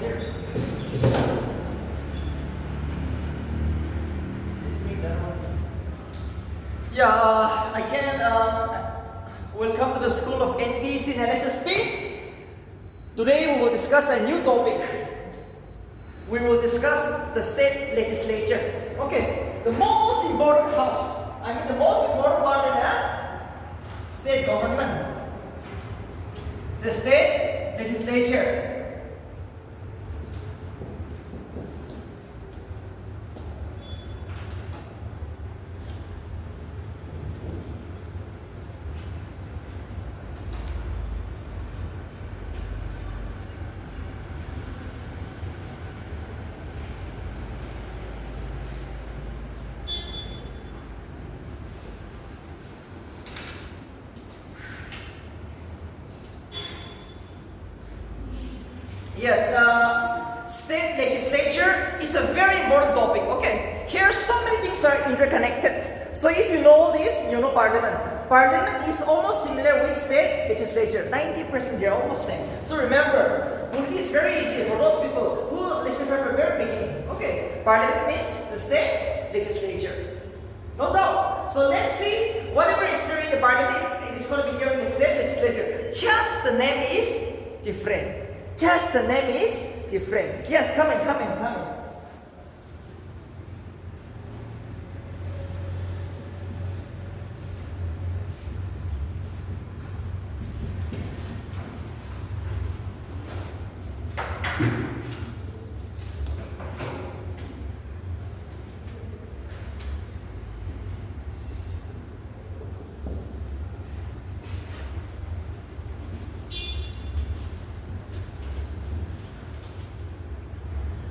here. Let's make that one. Yeah, I can. Welcome to the School of NTC and SSP. Today we will discuss a new topic. We will discuss the state legislature. Okay, the most important house. The most important part in the state government. The state legislature. Yes, state legislature is a very important topic. Okay, here so many things are interconnected. So if you know this, you know parliament. Parliament is almost similar with state legislature. 90% they are almost same. So remember, it is very easy for those people who listen from the very beginning. Okay, parliament means the state legislature. No doubt. So let's see, whatever is during the parliament, it is going to be during the state legislature. Just the name is different. Just the name is different. Yes, coming.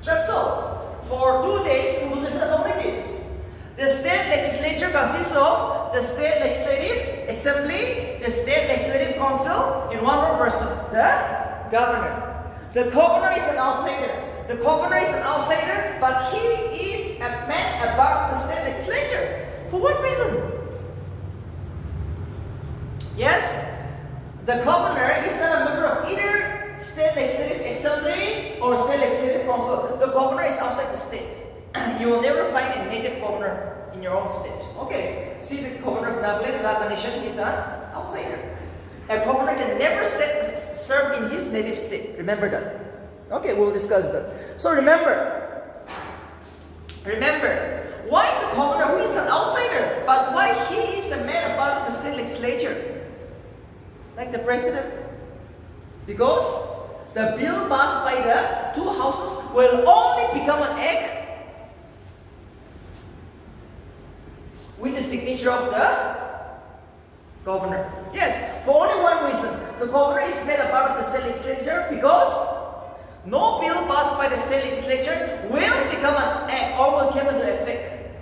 That's all. For 2 days, we will discuss only this. The state legislature consists of the state legislative assembly, the state legislative council, and one more person, the governor. The governor is an outsider. The governor is an outsider, but he is a man above the state legislature. For what reason? Yes, the governor is not a member of either state legislative assembly or state legislative council. The governor is outside the state. You will never find a native governor in your own state. Okay, see the governor of Nagaland, Naga Nation, is an outsider. A governor can never serve in his native state. Remember that. Okay, we'll discuss that. So remember, why the governor who is an outsider, but why he is a man a part of the state legislature? Like the president. Because the bill passed by the two houses will only become an act with the signature of the governor. Yes, for only one reason. The governor is made a part of the state legislature because no bill passed by the state legislature will become an act or will come into effect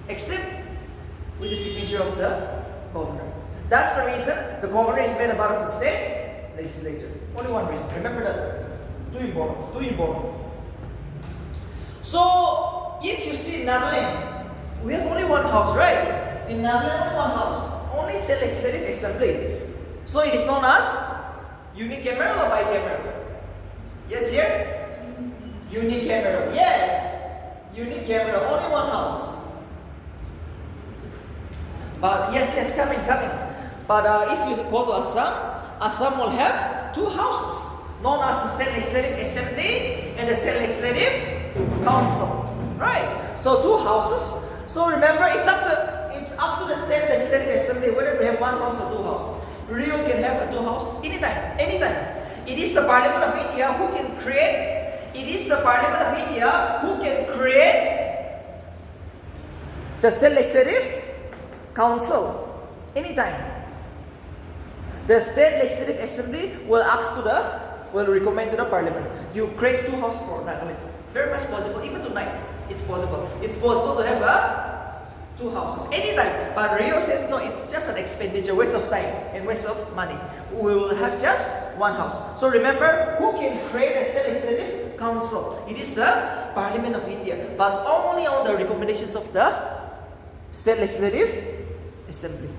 except with the signature of the governor. That's the reason the governor is made a part of the state legislature. Only one reason. Remember that. Too important. So, if you see in Nagaland, we have only one house, right? In Nagaland, only one house. Only state legislative assembly. So, it is known as unicameral or bicameral? Yes, here? Unicameral. Yes. Unicameral. Only one house. But yes, coming. But if you go to Assam will have two houses, known as the State Legislative Assembly and the State Legislative Council. Right? So two houses. So remember, it's up to the State Legislative Assembly whether we have one house or two houses. Rio can have a two house anytime. It is the Parliament of India who can create. It is the Parliament of India who can create the State Legislative Council anytime. The State Legislative Assembly will recommend to the Parliament. You create two houses for Nagaland. Very much possible. Even tonight, it's possible. It's possible to have two houses anytime. But Rio says no. It's just an expenditure, waste of time and waste of money. We will have just one house. So remember, who can create a State Legislative Council? It is the Parliament of India, but only on the recommendations of the State Legislative Assembly.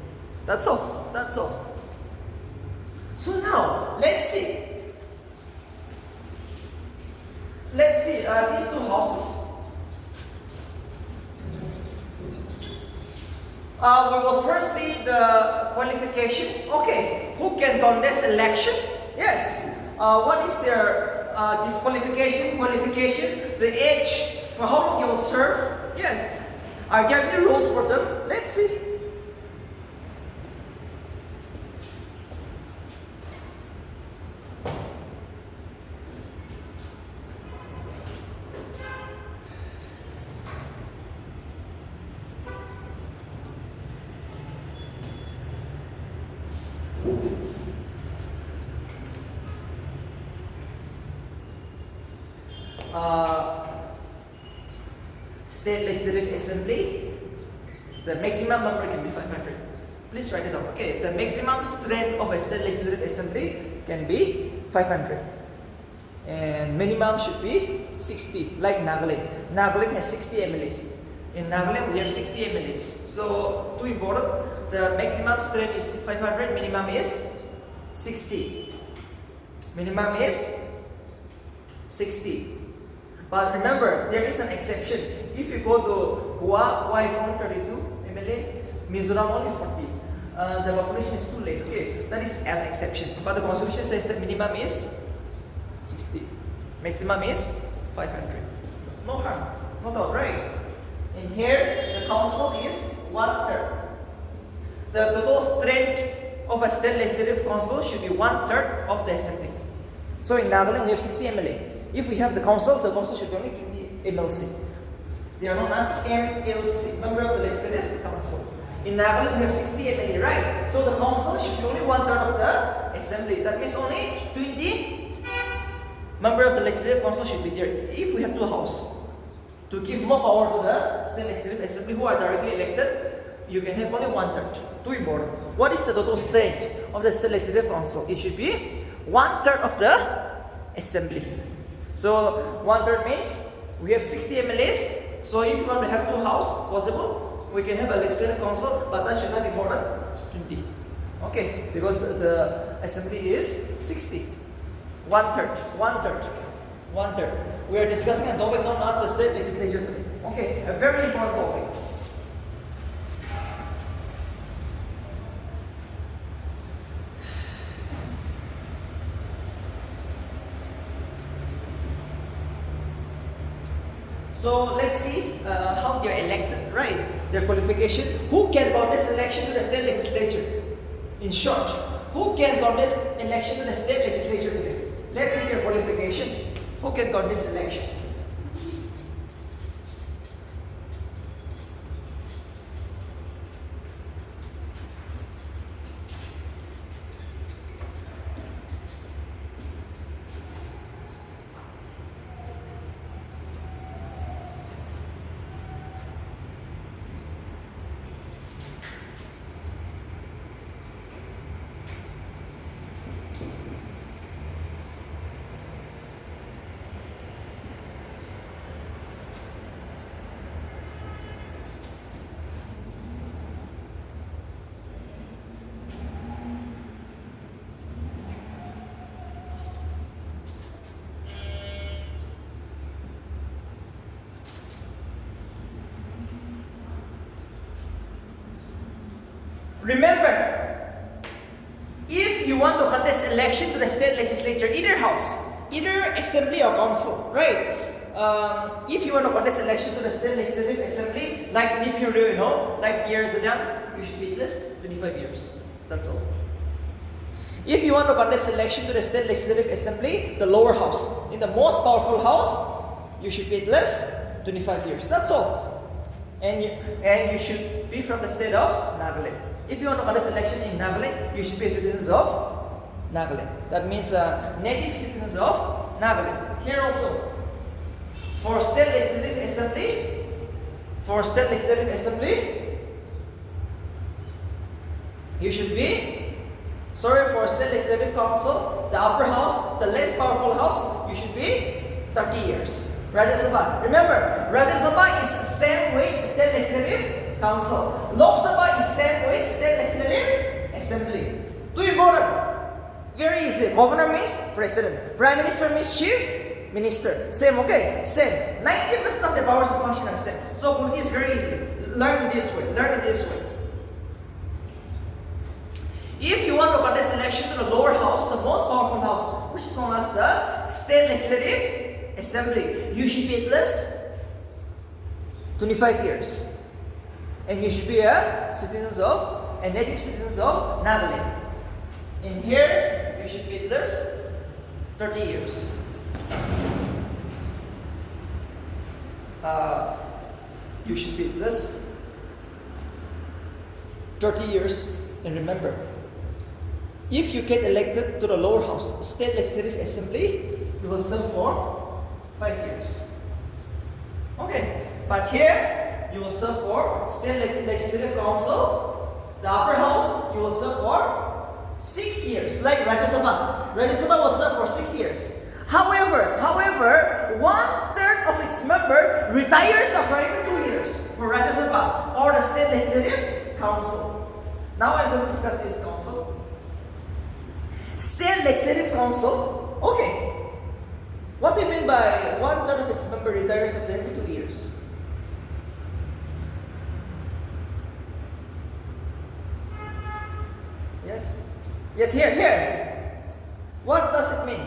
That's all. So now, let's see. these two houses. We will first see the qualification. Okay, who can contest election? Yes. What is their disqualification, qualification? The age, for how long you will serve? Yes. Are there any rules for them? Let's see. State Legislative Assembly, the maximum number can be 500. Please write it down. Okay, the maximum strength of a State Legislative Assembly can be 500. And minimum should be 60, like Nagaland. Nagaland has 60 MLA. In Nagaland, we have 60 MLAs. So, too important. The maximum strength is 500, minimum is 60. Minimum is 60. But remember, there is an exception. If you go to Goa is only 32 MLA, Mizoram only 40. The population is too less. Okay, that is an exception. But the constitution says that minimum is 60, maximum is 500. No harm, no doubt, right? And here, the council is 1/3. The total strength of a state legislative council should be 1/3 of the assembly. So in Nagaland, we have 60 MLA. If we have the council should be only 20 MLC. They are known as MLC, Member of the Legislative Council. In Nagaland, we have 60 MLA, right? So the council should be only 1/3 of the assembly. That means only 20 member of the Legislative Council should be there. If we have two houses, to give more power to the state legislative assembly who are directly elected, you can have only 1/3. Too important. What is the total strength of the state legislative council? It should be 1/3 of the assembly. So 1/3 means we have 60 MLAs. So if you want to have two houses possible, we can have a legislative council, but that should not be more than 20. Okay, because the assembly is 60. 1/3, 1/3, 1/3. We are discussing a topic known as the state legislature today. Okay, a very important topic. So let's see how they are elected, right? Their qualification. Who can contest election to the state legislature? In short, who can contest election to the state legislature today? Let's see their qualification. Who can contest election? Remember, if you want to contest election to the state legislature, either house, either assembly or council, right? If you want to contest election to the state legislative assembly, like Nipiru, like Pierre Zedang, you should be at least 25 years. That's all. If you want to contest election to the state legislative assembly, the lower house, in the most powerful house, you should be at least 25 years. That's all. And you should be from the state of Nagaland. If you want to contest election in Nagaland, you should be citizens of Nagaland. That means native citizens of Nagaland. Here also, for state legislative assembly, you should be, for state legislative council, the upper house, the less powerful house, you should be 30 years. Rajya Sabha. Remember, Rajya Sabha is same with state legislative council. Lok Sabha is same with state legislative assembly. Too important. Very easy. Governor means president. Prime Minister means chief minister. Same, okay? Same. 90% of the powers of function are same. So polity is very easy. Learn it this way. Learn it this way. If you want to contest election to the lower house, the most powerful house, which is known as the State Legislative Assembly, you should be at least 25 years. And you should be a native citizens of Nagaland. In here, you should be at least 30 years. You should be at least 30 years. And remember, if you get elected to the lower house, the State Legislative Assembly, you will serve for 5 years. Okay, but here you will serve for State Legislative Council, the upper house, you will serve for 6 years, like Rajya Sabha. Rajya Sabha will serve for 6 years. However, 1/3 of its member retires after every 2 years for Rajya Sabha or the State Legislative Council. Now I'm going to discuss this council. State Legislative Council. Okay. What do you mean by 1/3 of its member retires after every 2 years? Yes? Yes, here. What does it mean?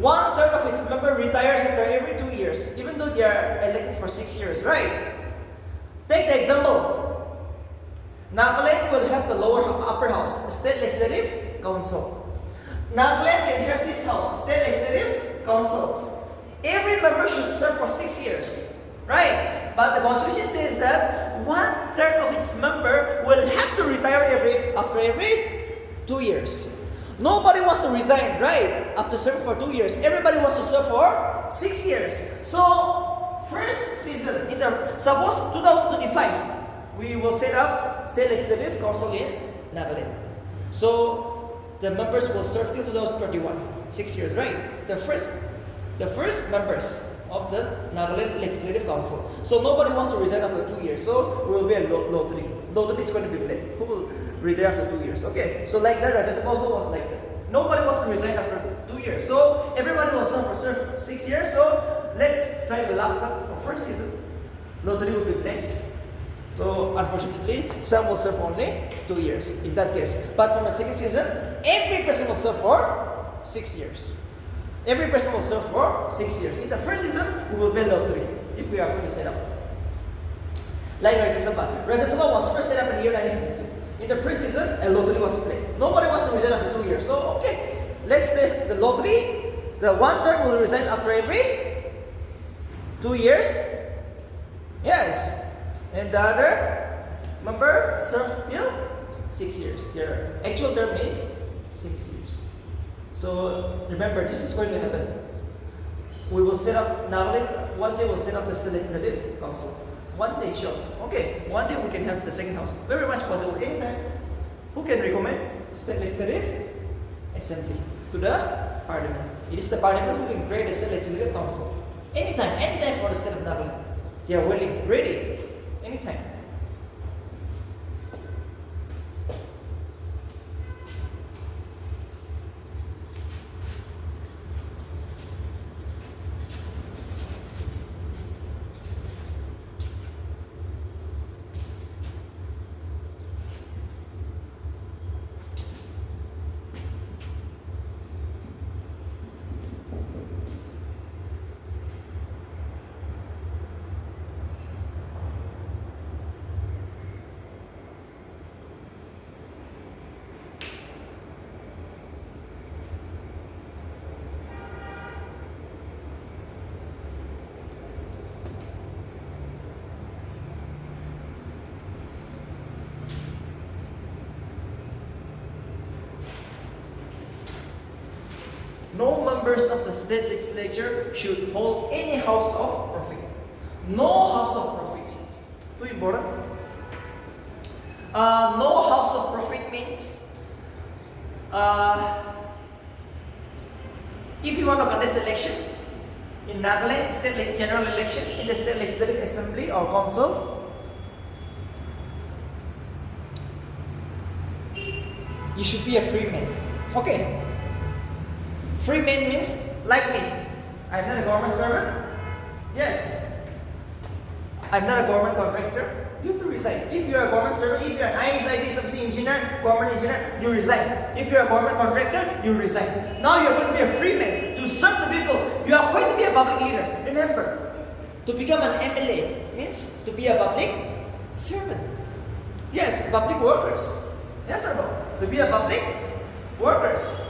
1/3 of its member retires after every 2 years, even though they are elected for 6 years, right? Take the example. Nagaland will have the upper house, the State Legislative Council. Nagaland can have this house, State Legislative Council. Every member should serve for 6 years, right? But the Constitution says that 1/3 of its member will have to retire after every 2 years. Nobody wants to resign, right? After serving for 2 years, everybody wants to serve for 6 years. So, first season suppose 2025, we will set up State Legislative Council in Nagaland. So, the members will serve till 2031, 6 years, right? The first members of the Nagaland Legislative Council. So nobody wants to resign after 2 years. So it will be a lottery. Lottery is going to be played. Who will retire after 2 years? Okay. So like that, Rajya Sabha also was like that. Nobody wants to resign after 2 years. So everybody will serve for 6 years. So let's try the luck that for first season, lottery will be played. So unfortunately, some will serve only 2 years in that case. But from the second season, every person will serve for 6 years. Every person will serve for 6 years. In the first season, we will build lottery if we are going to set up. Like Rajya Sabha. Rajya Sabha was first set up in the year 1952. In the first season, a lottery was played. Nobody wants to resign after 2 years. So, okay, let's play the lottery. The 1/3 will resign after every 2 years. Yes. And the other member serve till 6 years. Their actual term is 6 years. So remember, this is going to happen. We will set up Nagaland. One day we'll set up the State Legislative Council. One day, sure. Okay, one day we can have the second house. Very much possible. Anytime. Who can recommend State Legislative Assembly to the Parliament? It is the Parliament who can create the State Legislative Council. Anytime for the state of Nagaland. They are willing, ready. Anytime. No members of the state legislature should hold any house of profit. No house of profit. Too important. No house of profit means if you want to contest election in Nagaland state general election in the State Legislative Assembly or Council, you should be a free man. Okay. Free man means like me. I'm not a government servant. Yes. I'm not a government contractor. You have to resign. If you're a government servant, if you're an ISIT subsea engineer, government engineer, you resign. If you're a government contractor, you resign. Now you're going to be a free man to serve the people. You are going to be a public leader. Remember, to become an MLA means to be a public servant. Yes, public workers. Yes or no? To be a public workers.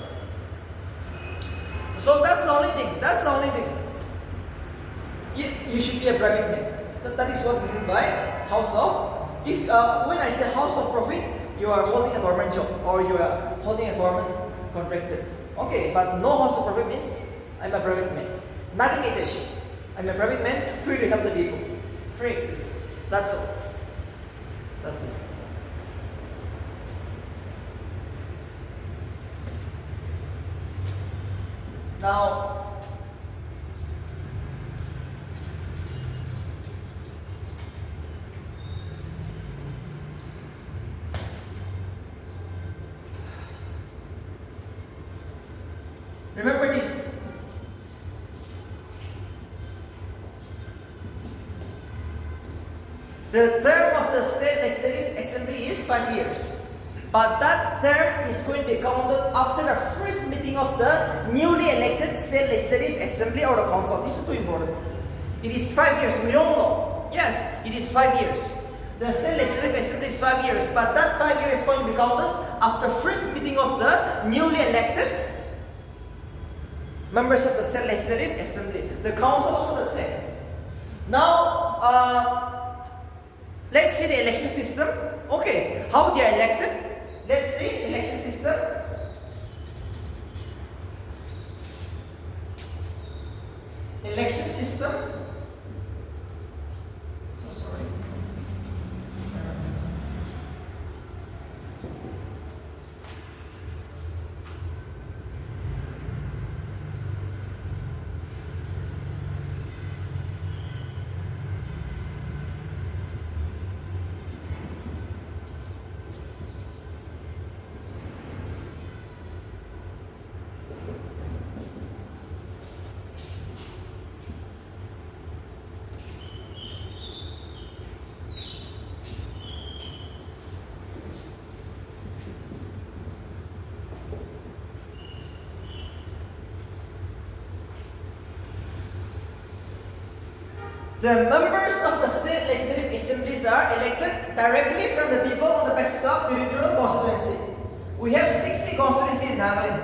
So that's the only thing. That's the only thing. You should be a private man. That is what we mean by house of. If when I say house of profit, you are holding a government job or you are holding a government contractor. Okay, but no house of profit means I'm a private man. Nothing attached. I'm a private man, free to help the people. Free access. That's all. That's all. Now, remember this. The term of the State Legislative Assembly is 5 years. But that term is going to be counted after the first meeting of the newly elected State Legislative Assembly or the Council. This is too important. It is 5 years. We all know. Yes, it is 5 years. The State Legislative Assembly is 5 years. But that 5 years is going to be counted after first meeting of the newly elected members of the State Legislative Assembly. The Council also the same. Now, let's see the election system. Okay, how they are elected. Let's see election system. Election system. So sorry. The members of the State Legislative Assemblies are elected directly from the people on the basis of territorial constituency. We have 60 constituencies in Nagaland.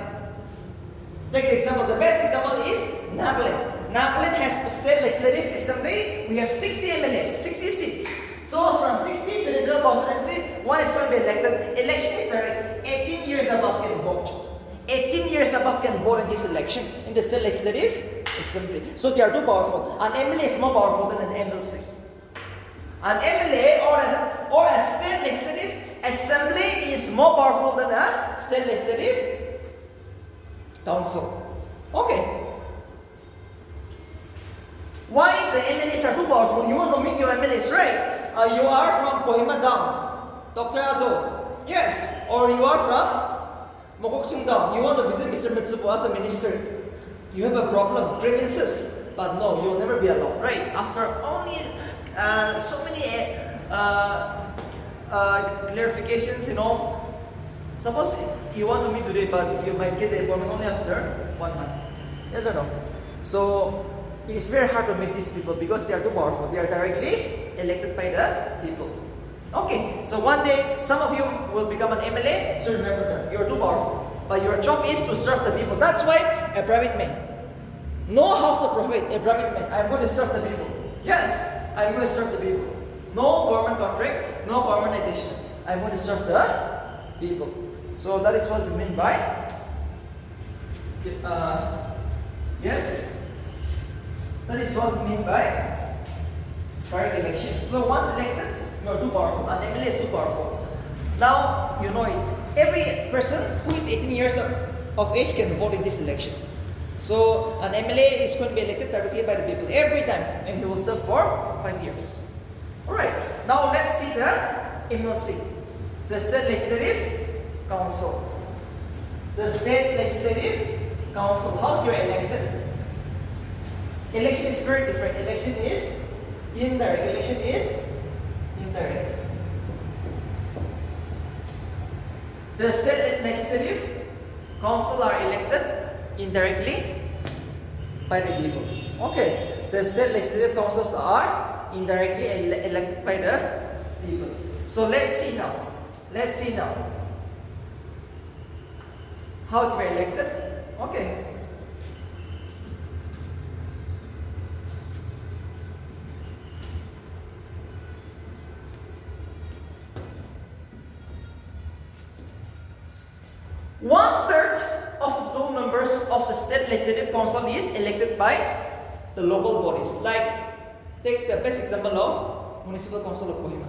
Take the example. The best example is Nagaland. Nagaland has the State Legislative Assembly. We have 60 MLAs, 60 seats. So from 60 territorial constituency, one is going to be elected. Election is direct. 18 years above can vote. 18 years above can vote in this election in the State Legislative Assembly. So they are too powerful. An MLA is more powerful than an MLC. An MLA or a State Legislative Assembly is more powerful than a State Legislative Council. Okay. Why the MLAs are too powerful? You want to meet your MLAs, right? You are from Kohima Town, Dr. Ado. Yes. Or you are from Mokokchung Town. You want to visit Mr. Mitsubo as a minister. You have a problem, grievances, but no, you will never be allowed, right? After only so many clarifications, suppose you want to meet today, but you might get the appointment only after 1 month. Yes or no? So it is very hard to meet these people because they are too powerful. They are directly elected by the people. Okay, so one day some of you will become an MLA, so remember that you are too powerful. But your job is to serve the people. That's why a private man. No house of profit, a private man. I'm going to serve the people. Yes, I'm going to serve the people. No government contract, no government addition. I'm going to serve the people. So that is what we mean by yes. That is what we mean by direct election. So once elected, you are too powerful. An MLA is too powerful. Now you know it. Every person who is 18 years of age can vote in this election. So an MLA is going to be elected directly by the people every time, and he will serve for 5 years. Alright, now let's see the MLC, the State Legislative Council. The State Legislative Council, how they are elected. Election is very different. Election is indirect. Election is indirect. The state legislative council are elected indirectly by the people. Okay, the state legislative councils are indirectly elected by the people. So let's see now. Let's see now how to be elected. Okay. One-third of the total members of the state legislative council is elected by the local bodies. Like, take the best example of Municipal Council of Kohima.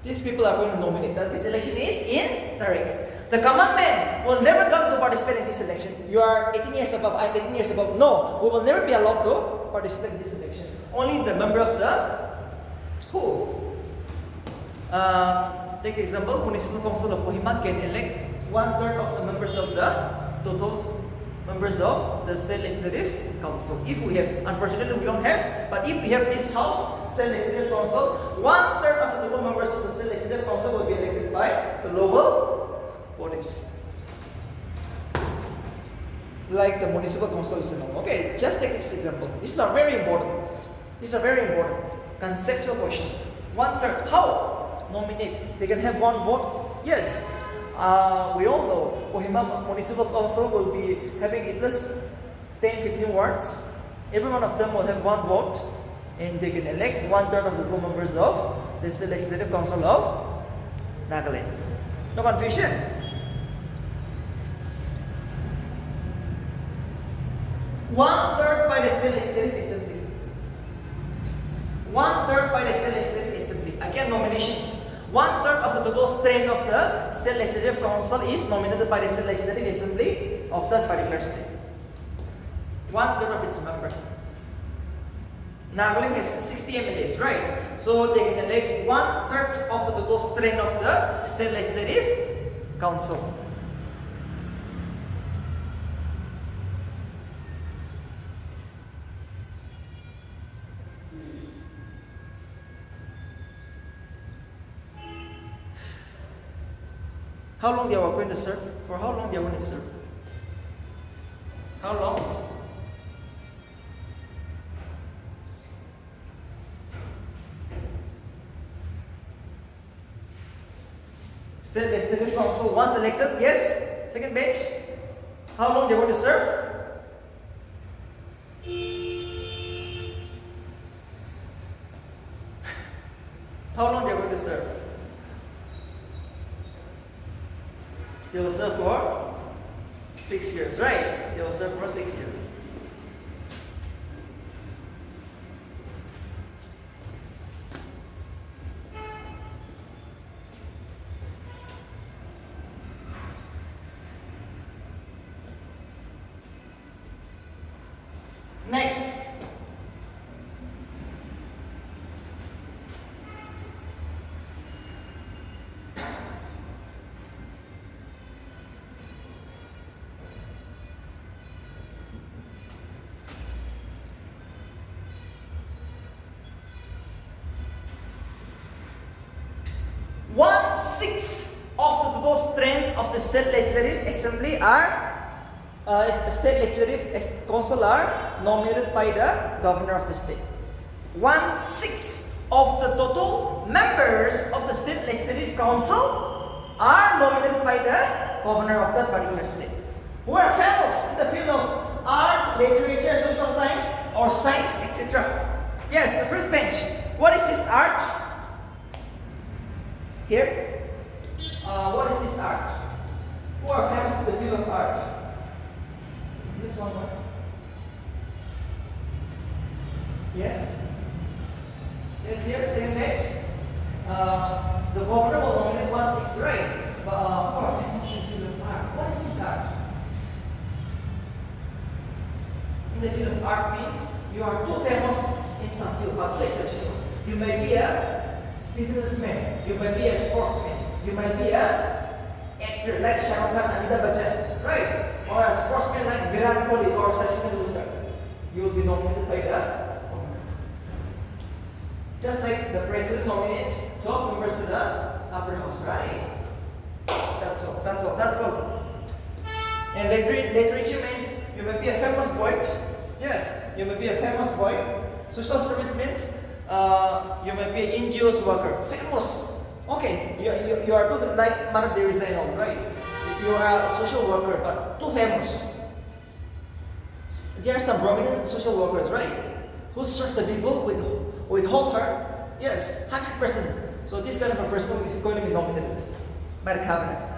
These people are going to nominate. That this election is indirect. The common man will never come to participate in this election. You are 18 years above, I'm 18 years above. No, we will never be allowed to participate in this election. Only the member of the who? Take the example, Municipal Council of Kohima can elect one-third of the members of the total members of the state legislative council. If we have, unfortunately we don't have, but if we have this house, state legislative council, one-third of the total members of the state legislative council will be elected by the local bodies. Like the municipal council is known. Okay, just take this example. This is a very important. This is a very important conceptual question. One-third. How? Nominate. They can have one vote. Yes. We all know Kohima Municipal Council will be having at least 10-15 wards. Every one of them will have one vote, and they can elect one-third of the full members of the State Legislative Council of Nagaland. No confusion. One-third by the State Legislative Assembly. One-third by the State Legislative Assembly. Again, nominations. One-third of the total strength of the State Legislative Council is nominated by the State Legislative Assembly of that particular state. One-third of its member. Nagaland has 60 MLAs, right? So they can elect one-third of the total strength of the State Legislative Council. How long they are going to serve? For how long they are going to serve? How long? State Legislative Council once elected, yes. Second bench. How long they are going to serve? How long they are going to serve? They will serve for 6 years, right? They will serve for 6 years. Next. One-sixth of the total strength of the State Legislative Assembly State Legislative Council are nominated by the Governor of the state. One-sixth of the total members of the State Legislative Council are nominated by the Governor of that particular state, who are famous in the field of art, literature, social science, or science, etc. Yes, the first bench. What is this art? Here. What is this art? Who are famous in the field of art? This one. Yes. Yes, here, same bench. The governor will nominate 1/6, right? But who are famous in the field of art? What is this art? In the field of art means you are too famous in some field, but too exceptional. You may be a businessman, you may be a sportsman, you might be a actor like Shah Rukh Khan, Amitabh Bachchan, right? Or a sportsman like Virat Kohli or Sachin Tendulkar. you will be nominated by the just like the president nominates 12 members to the upper house, right? That's all, that's all, that's all. And literature means you may be a famous poet. Yes, you may be a famous poet. Social service means you may be an NGO's worker. Famous. Okay, you are too, like Mother Teresa and all, right? You are a social worker, but too famous. There are some prominent social workers, right? Who serve the people with whole heart. Yes, 100%. So this kind of a person is going to be nominated by the cabinet.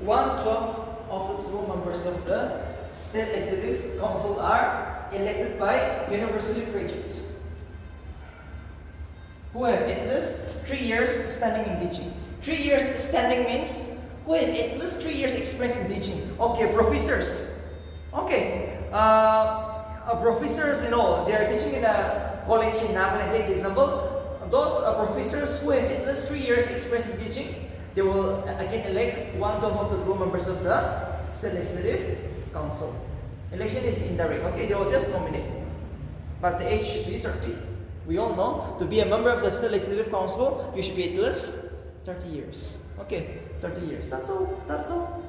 One-twelfth of the true members of the State Legislative Council are elected by university graduates who have at least 3 years standing in teaching. 3 years standing means who have at least 3 years experience in teaching. Okay, professors. Okay, professors, they are teaching in a college in Nagaland. Take the example. Those professors who have at least 3 years experience in teaching, they will again elect one-twelfth of the true members of the State Legislative Council. Election is indirect. Okay, they will just nominate, but the age should be 30. We all know to be a member of the State Legislative Council, you should be at least 30 years. Okay, 30 years. That's all. That's all.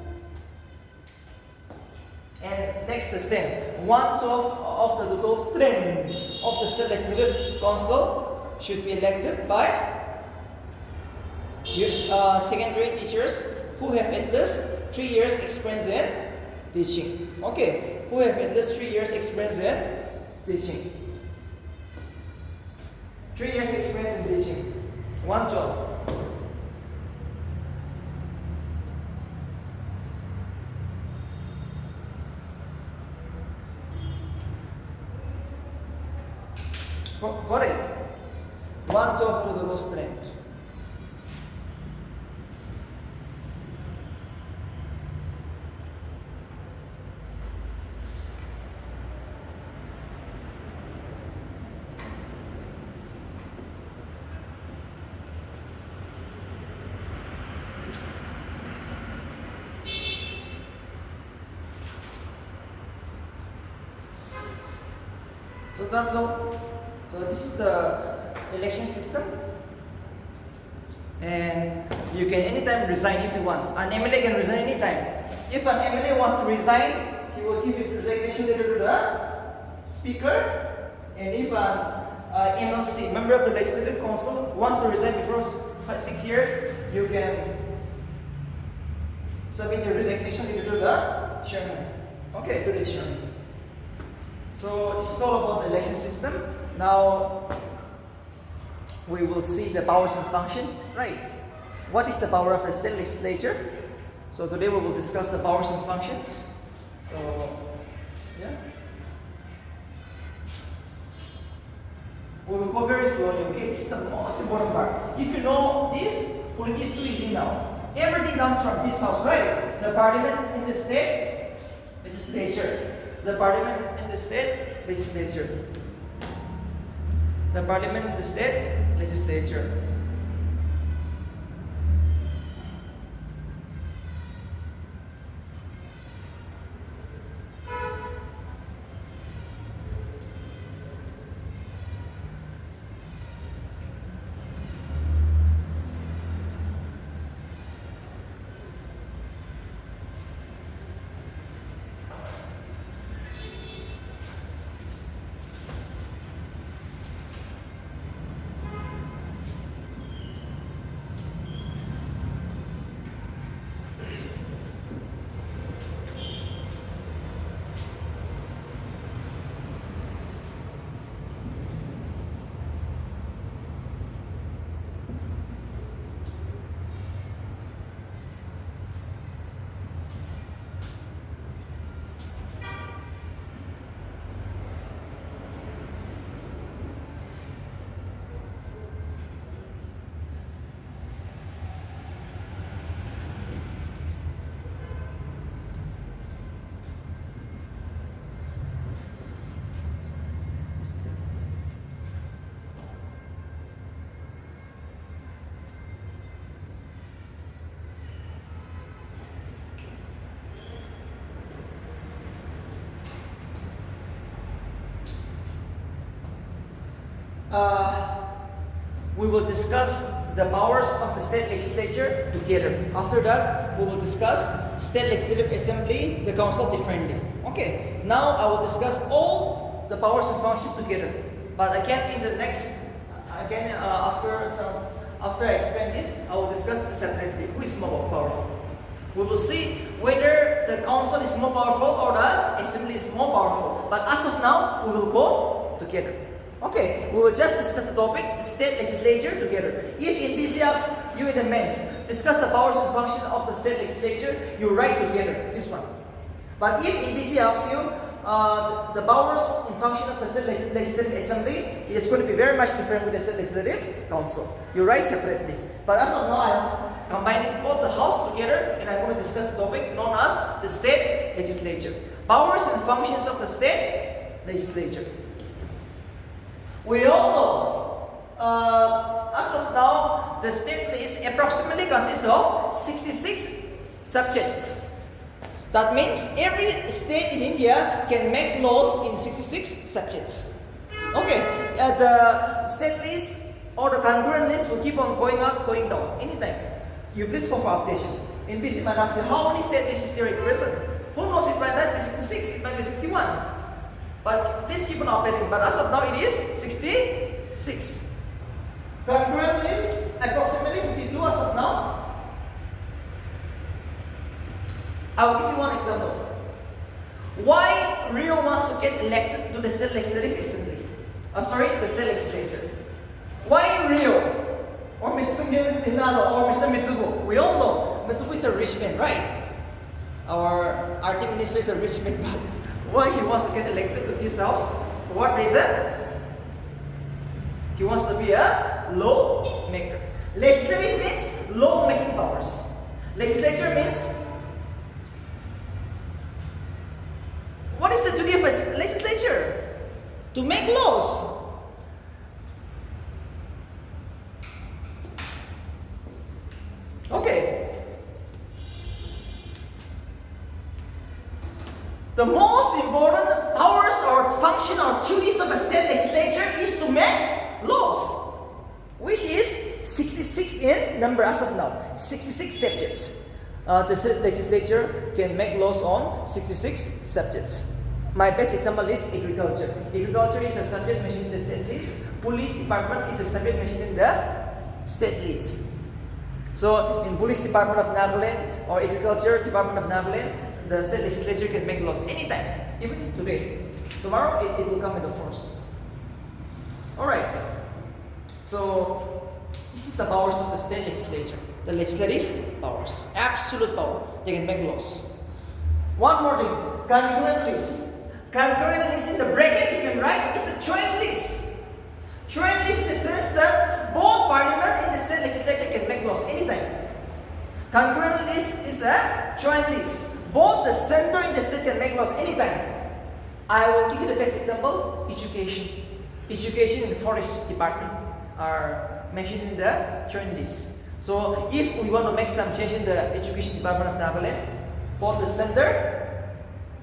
And next, the same. One-twelfth of the total strength of the State Legislative Council should be elected by secondary teachers who have at least 3 years experience in teaching. Okay, who have at least 3 years experience in teaching. 3 years experience in teaching. 1/12. Correct. 1/12 to the low strength. So that's all. So this is the election system, and you can anytime resign if you want. An MLA can resign anytime. If an MLA wants to resign, he will give his resignation letter to the speaker. And if an MLC, member of the Legislative Council, wants to resign before 6 years, you can submit your resignation letter to the chairman. Okay, to the chairman. So this is all about the election system. Now we will see the powers and function. Right. What is the power of the state legislature? So today we will discuss the powers and functions. So yeah. We will go very slowly, okay? This is the most important part. If you know this, putting this too easy now. Everything comes from this house, right? The parliament in the state legislature. The parliament in the state legislature. The parliament in the state legislature. We will discuss the powers of the state legislature together. After that, we will discuss state legislative assembly, the council differently. Okay, now I will discuss all the powers and functions together. But again, in the next, after I explain this, I will discuss separately who is more powerful. We will see whether the council is more powerful or the assembly is more powerful. But as of now, we will go together. Okay, we will just discuss the topic, state legislature together. If in BC asks you in the mains, discuss the powers and function of the state legislature, you write together this one. But if in BC asks you the powers and function of the state legislative assembly, it is going to be very much different with the state legislative council. You write separately. But as of now, I'm combining both the house together, and I'm going to discuss the topic known as the state legislature. Powers and functions of the state legislature. We all know, as of now, the state list approximately consists of 66 subjects. That means every state in India can make laws in 66 subjects. Okay, the state list or the concurrent list will keep on going up, going down anytime. You please go for updation. In BC might ask you, how many state lists is there present? Who knows, it might not be 66, it might be 61. But please keep on updating. But as of now, it is 66. Concurrent list, approximately 52 as of now. I will give you one example. Why Rio wants to get elected to the state legislative assembly? The state legislature. Why Rio? Or Mr. Minalo or Mr. Mitsubo? We all know Mitsubo is a rich man, right? Our RT minister is a rich man, but why he wants to get elected to this house? For what reason? He wants to be a law maker. Legislative means law making powers. Legislature means, what is the duty of a legislature? To make laws. Okay. The most important powers or function or duties of a state legislature is to make laws, which is 66 in number as of now, 66 subjects. The state legislature can make laws on 66 subjects. My best example is agriculture. Agriculture is a subject mentioned in the state list. Police department is a subject mentioned in the state list. So in police department of Nagaland or agriculture department of Nagaland, the state legislature can make laws anytime, even today. Tomorrow, it will come into force. Alright. So, this is the powers of the state legislature. The legislative powers. Absolute power. They can make laws. One more thing. Concurrent list. Concurrent list in the bracket you can write, it's a joint list. Joint list in the sense that both parliament and the state legislature can make laws anytime. Concurrent list is a joint list. Both the center and the state can make laws anytime. I will give you the best example, education. Education in the forest department are mentioned in the joint list. So if we want to make some change in the education department of Nagaland, both the center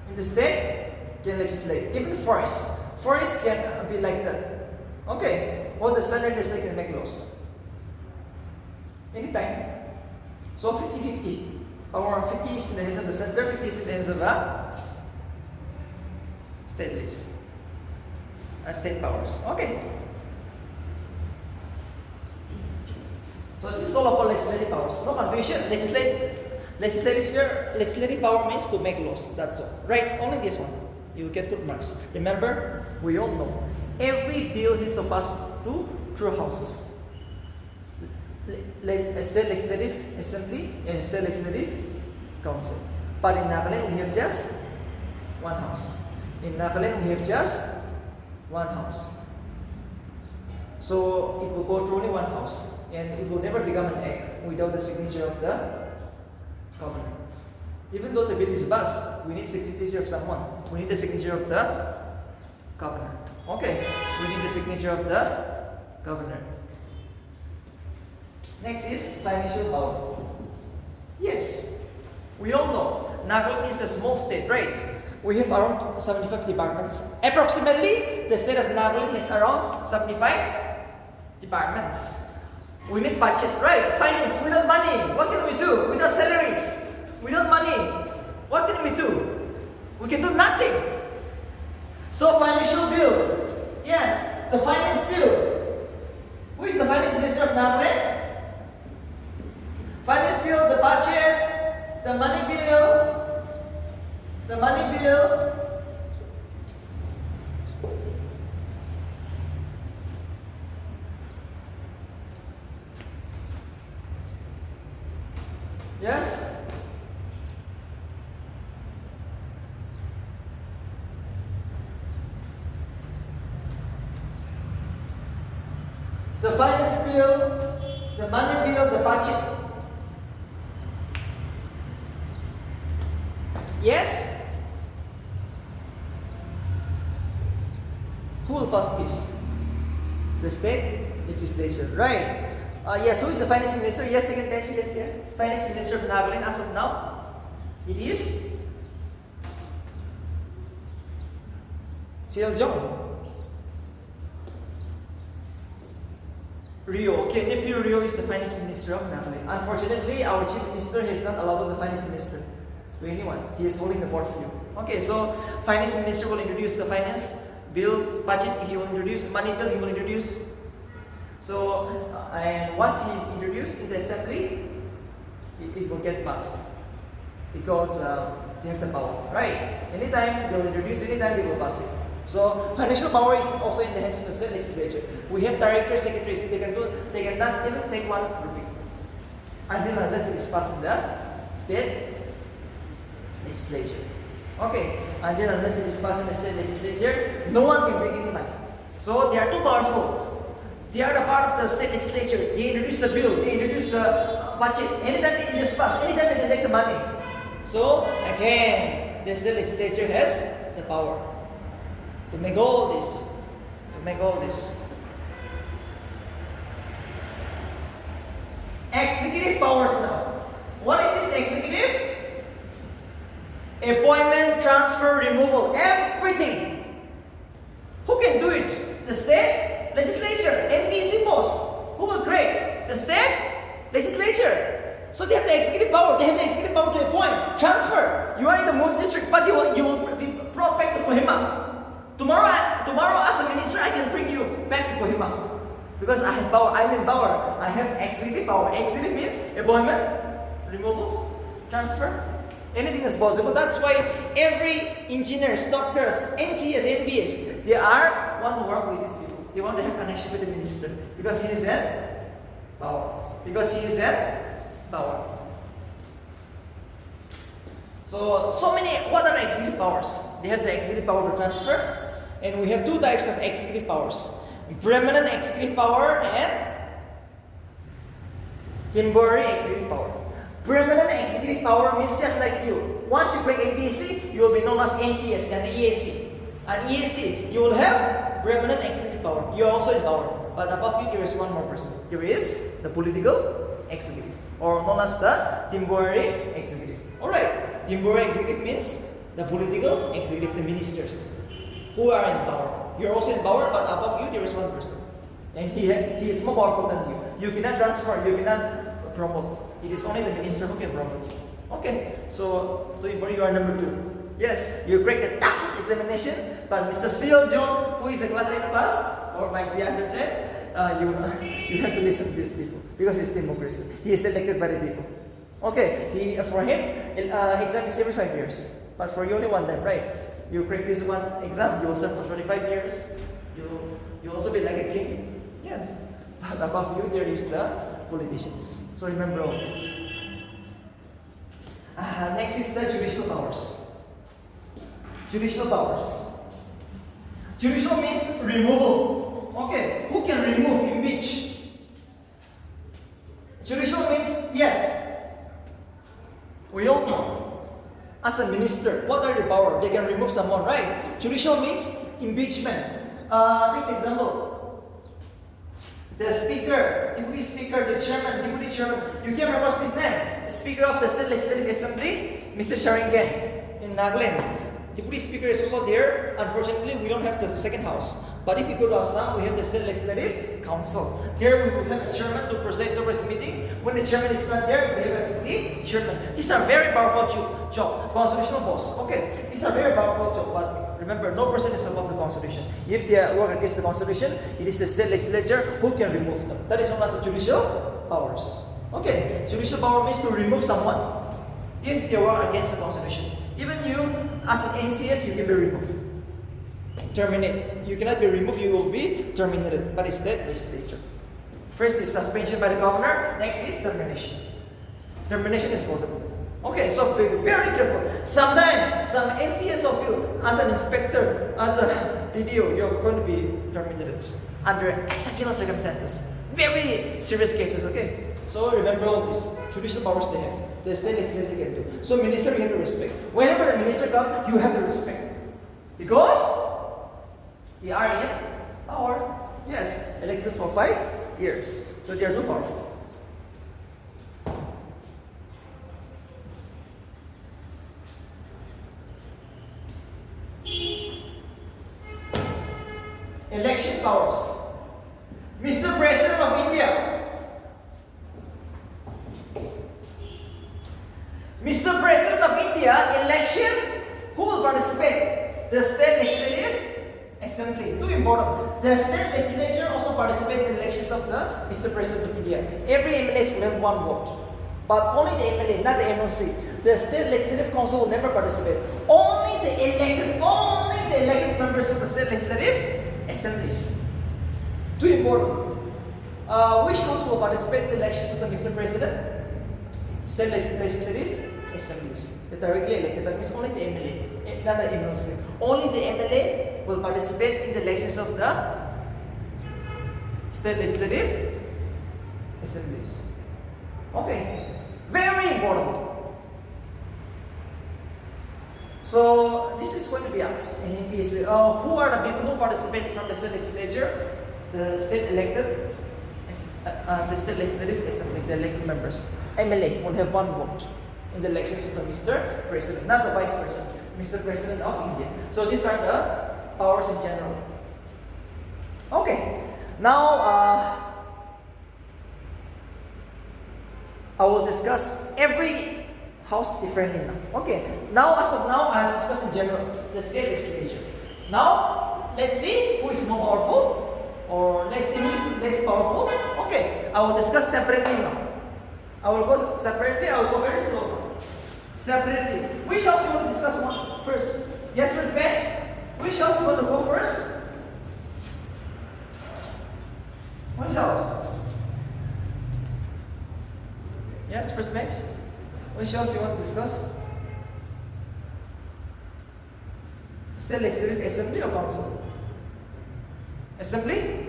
in the state can legislate. Even forest can be like that. Okay, both the center and the state can make laws. Anytime. So 50-50. Power 50 is in the hands of the center, 50 is in the hands of the state list. State powers. Okay. So this is all about legislative powers. No confusion. Legislative power means to make laws. That's all. Right? Only this one. You will get good marks. Remember, we all know every bill has to pass through houses. State legislative assembly and state legislative council. But in Nagaland we have just one house. In Nagaland we have just one house. So it will go through only one house, and it will never become an act without the signature of the governor. Even though the bill is passed, we need signature of someone. We need the signature of the governor. Okay, we need the signature of the governor. Next is financial power. Yes, we all know Nagaland is a small state, right? We have around 75 departments. Approximately, the state of Nagaland has around 75 departments. We need budget, right? Finance, without money, what can we do? Without salaries, without money, what can we do? We can do nothing. So financial bill, yes, the finance bill. Who is the finance minister of Nagaland? Finance bill, the budget, the money bill. The money bill, yes, the finance bill, the money bill, the budget. Yes? Who will pass this? The state legislature, right? Yes, who is the finance minister? Yes, second best, yes, yeah. Finance minister of Nagaland as of now, it is Jong Rio. Okay, Nephew Rio is the finance minister of Nagaland. Unfortunately, our chief minister has not allowed the finance minister to anyone. He is holding the portfolio. Okay, so finance minister will introduce the finance bill, budget he will introduce, money bill he will introduce. So, and once he is introduced in the assembly, it will get passed because they have the power, right? Anytime they will introduce, anytime they will pass it. So financial power is also in the hands of the state legislature. We have directors, secretaries. They cannot even take one rupee until unless it is passed in the state legislature. Okay, until unless it is passed in the state legislature, no one can take any money. So they are too powerful. They are the part of the state legislature. They introduce the bill, they introduce the budget. Anytime it is passed, anytime they can take the money. So again, the state legislature has the power to make all this. Executive powers now. What is this executive? Appointment, transfer, removal, everything. Who can do it? The state legislature, NPC post. Who will create? The state legislature. So they have the executive power. They have the executive power to appoint, transfer. You are in the Moon district, but you will be brought back to Kohima. Tomorrow as a minister, I can bring you back to Kohima because I have power. I'm in power. I have executive power. Executive means appointment, removal, transfer. Anything is possible. That's why every engineers, doctors, NCS, NBS, they want to work with these people. They want to have connection with the minister because he is at power. So many. What are the executive powers? They have the executive power to transfer, and we have two types of executive powers: permanent executive power and temporary executive power. Permanent executive power means just like you. Once you break NPC, you will be known as NCS and EAC. And ESC, you will have permanent executive power. You are also in power. But above you, there is one more person. There is the political executive, or known as the temporary executive. Alright, temporary executive means the political executive, the ministers who are in power. You are also in power, but above you, there is one person. And he is more powerful than you. You cannot transfer, you cannot promote. It is only the minister who can promote you. Okay, so to you are number 2. Yes, you cracked the toughest examination, but Mr. Seo Jong, who is a class 8 pass, or might be under 10, you have to listen to these people because it's democracy. He is elected by the people. Okay, for him, exam is every 5 years, but for you only one time, right? You crack this one exam, you will serve for 25 years. You also be like a king. Yes, but above you there is the politicians. So remember all this. Next is the judicial powers. Judicial powers. Judicial means removal. Okay, who can remove, impeach? Judicial means, yes, we all know. As a minister, what are the power? They can remove someone, right? Judicial means impeachment. Take the example. The speaker, deputy speaker, the chairman, deputy chairman. You can remember his name. The speaker of the State Legislative Assembly, Mr. Sharingan in Nagaland. Deputy speaker is also there. Unfortunately, we don't have the second house. But if you go to Assam, we have the State Legislative Council. There we will have a chairman to preside over this meeting. When the chairman is not there, we have a deputy chairman. These are very powerful job. Constitutional boss. Okay, these are very powerful job. But remember, no person is above the Constitution. If they work against the Constitution, it is the State Legislature who can remove them. That is known as the judicial powers. Okay, judicial power means to remove someone if they work against the Constitution. Even you, as an NCS, you can be removed. Terminate. You cannot be removed, you will be terminated. But it's State Legislature. First is suspension by the governor, next is termination. Termination is possible. Okay, so be very careful. Sometimes, some NCS of you, as an inspector, as a DDO, you're going to be terminated under exceptional circumstances. Very serious cases, okay? So remember all these judicial powers they have. The State Legislature can do. So minister, you have to respect. Whenever the minister comes, you have to respect. Because they are in power. Yes, elected for 5 years. So they are too powerful. Election powers. Mr. President of India. Mr. President of India, election, who will participate? The State Legislative Assembly. Too important. The State Legislature also participate in the elections of the Mr. President of India. Every MLA will have one vote. But only the MLA, not the MLC. The State Legislative Council will never participate. Only the elected members of the State Legislative Assemblies. Too important. Which house will participate in the elections of the Mr. President? State Legislative Assemblies. The directly elected. That means only the MLA, not the MLC. Only the MLA will participate in the elections of the State Legislative Assemblies. Okay. Very important. So this is going to be asked in PSA. Who are the people who participate from the State Legislature? The state elected, the State Legislative Assembly, the elected members. MLA will have one vote in the elections of the Mr. President, not the Vice President, Mr. President of India. So these are the powers in general. Okay, now I will discuss every house differently now. Okay, now as of now, I have discussed in general the State Legislature. Now, let's see who is more powerful, or let's see who is less powerful. Okay, I will discuss separately now. I will go separately, I will go very slow. Separately. Which house you want to discuss one first? Yes, first bench. Which house you want to go first? Which house? Yes, first bench. Which house you want to discuss? State Legislative Assembly or Council? Assembly?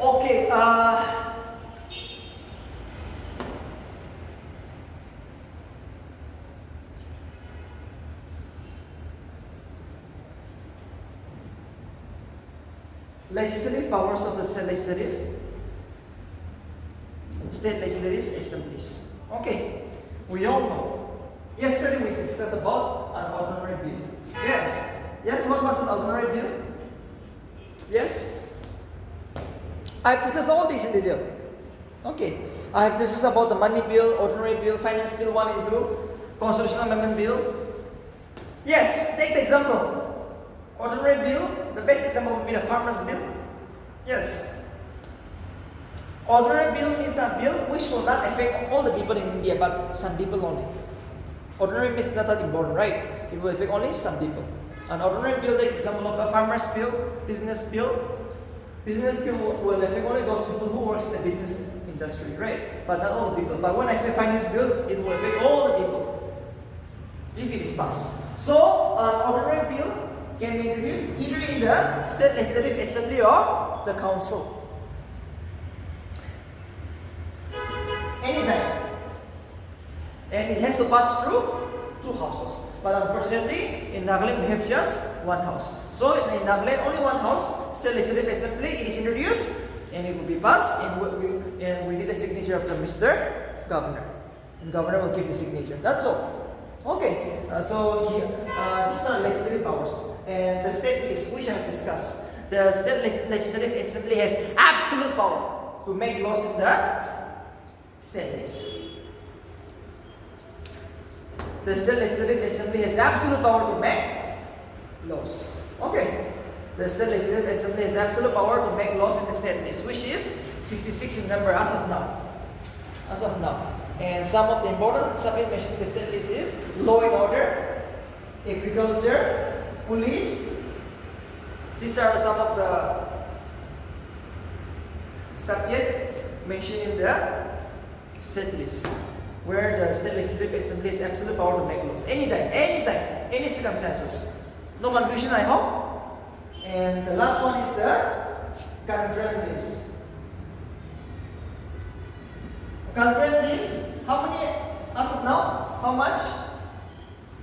Okay, legislative powers of the state legislative assemblies. Okay, we all know. Yesterday we discussed about an ordinary bill. Yes. Yes, what was an ordinary bill? Yes? I have discussed all these in detail. Okay. I have discussed about the money bill, ordinary bill, finance bill 1 and 2, constitutional amendment bill. Yes, take the example. Ordinary bill, the best example would be the farmer's bill. Yes. Ordinary bill is a bill which will not affect all the people in India, but some people only. Ordinary means not that important, right? It will affect only some people. An ordinary bill, the example of a farmer's bill, business bill. Business bill will affect only those people who works in the business industry, right? But not all the people. But when I say finance bill, it will affect all the people if it is passed. So an ordinary bill can be introduced either in the state legislative assembly or the council. Anytime. And it has to pass through 2 houses. But unfortunately, in Nagaland we have just 1 house. So in Nagaland, only 1 house, state legislative assembly, it is introduced and it will be passed, and we need a signature of the Mr. Governor. And Governor will give the signature. That's all. Okay, so these are legislative powers. And the state list, which I have discussed. The state legislative assembly has absolute power to make laws in the state list. The state legislative assembly has absolute power to make laws. Okay. The state legislative assembly has absolute power to make laws in the state list, which is 66 in number as of now. As of now. And some of the important subject mentioned in the state list is law and order, agriculture, police. These are some of the subject mentioned in the state list, where the state legislative assembly has absolute power to make laws. Anytime, any circumstances. No confusion, I hope. And the last one is the concurrent list. Concurrent list, how many as of now? How much?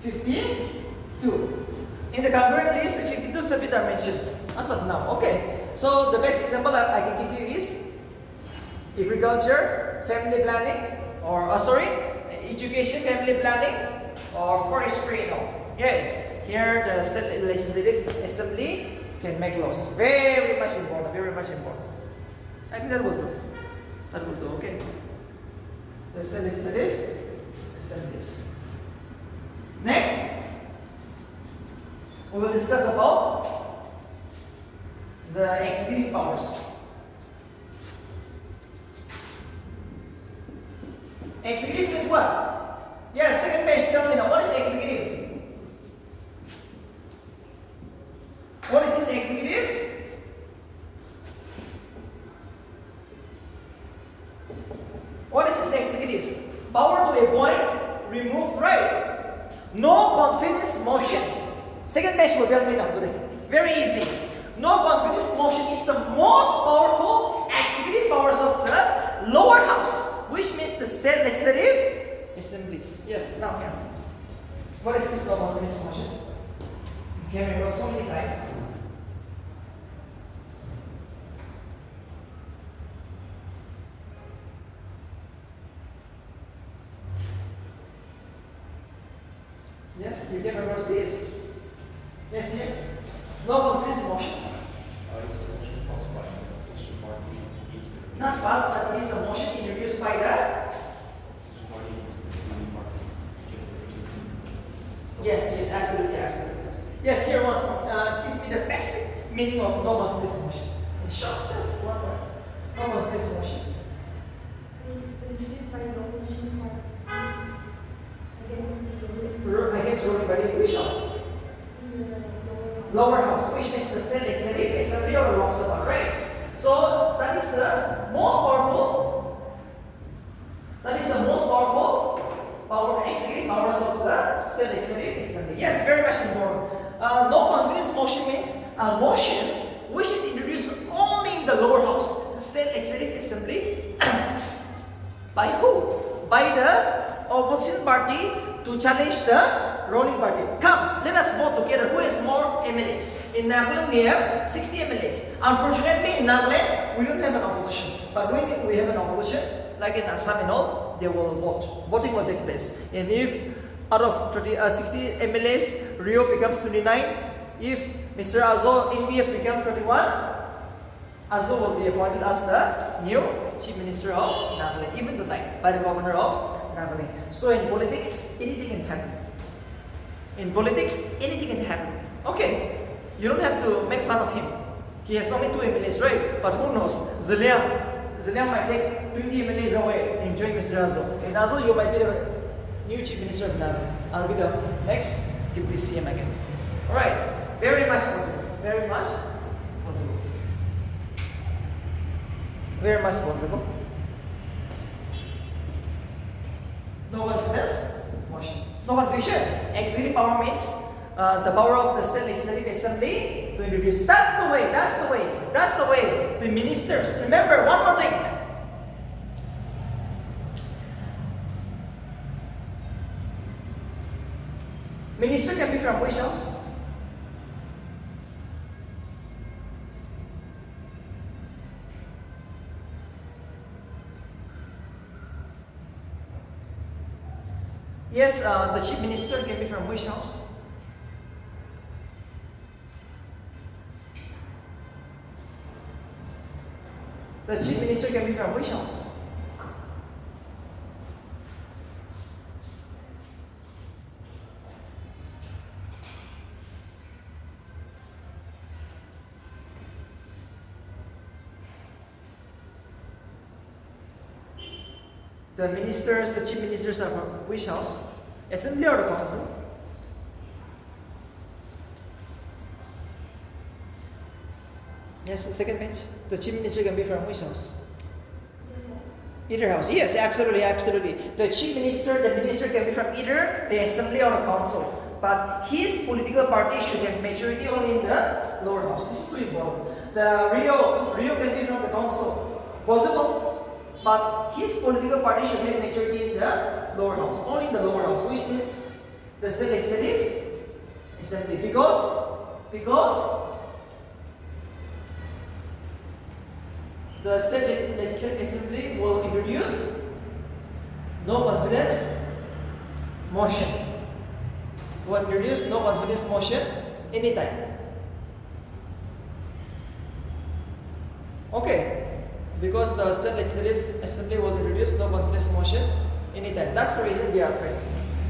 52. In the concurrent list, 52 subjects are mentioned as of now. Okay. So the best example I can give you is agriculture, family planning, or education, family planning, or forestry. Yes, here the state legislative assembly can make laws. Very much important. Very much important. I think that will do. That will do. Okay. The state legislative assemblies. Next, we will discuss about the executive powers. Executive is what? Yes, second page, tell me now, what is executive? What is this executive? What is this executive? Power to appoint, remove, right? No confidence motion. Second page will tell me now today. Very easy. No confidence motion is the most powerful executive powers of the lower house, which means the state legislative assemblies. Yes, now here. What is this no confidence motion? You can remember so many times. Yes, you can reverse this. Yes, here. No confidence motion. Not passed, but it is a motion introduced by the. Yes, absolutely. Yes, here was give me the basic meaning of no confidence motion. In short, just one word. No confidence motion. Is introduced by the opposition party against the Against ruling body, which house? Lower house, which means the state legislative assembly or the Lok Sabha, right? So that is the most powerful. That is the most powerful power, executive powers of the state legislative assembly. Yes, very much important. No confidence motion means a motion which is introduced only in the lower house, the state legislative assembly. By who? By the opposition party to challenge the ruling party. Come, let us vote together. Who has more MLAs? In Nagaland, we have 60 MLAs. Unfortunately, in Nagaland, we don't have an opposition. But when we have an opposition, like in Assam and all, they will vote. Voting will take place. And if out of 60 MLAs, Rio becomes 29, if Mr. Azo in BF becomes 31, Azo will be appointed as the new Chief Minister of Nagaland, even tonight, by the Governor of Nagaland. So in politics, anything can happen. In politics, anything can happen. Okay, you don't have to make fun of him. He has only 2 MLAs, right? But who knows? Zaliang might take 20 MLAs away and join Mr. Azo. And Azo, you might be the new Chief Minister of Nagaland. I'll be the next Deputy CM again. Alright, very much possible. Very much possible. Very much possible. No confidence motion. No confusion. Executive power means the power of the state legislative assembly to introduce. That's the way. The ministers. Remember, one more thing. Minister can be from which house? Yes, the chief minister can be from which house? The chief minister can be from which house? The ministers, the chief ministers are from which house? Assembly or the council? Yes, second bench. The chief minister can be from which house? Either house. Yes, absolutely. The chief minister, the minister can be from either the assembly or the council. But his political party should have majority only in the lower house. This is too important. The Rio can be from the council. Possible. But his political party should have majority in the lower house, only in the lower house, which means the state legislative assembly. Because the state legislative assembly will introduce no confidence motion. Will introduce no confidence motion anytime. Okay. Because the state legislative assembly will introduce no confidence motion anytime. That's the reason they are afraid.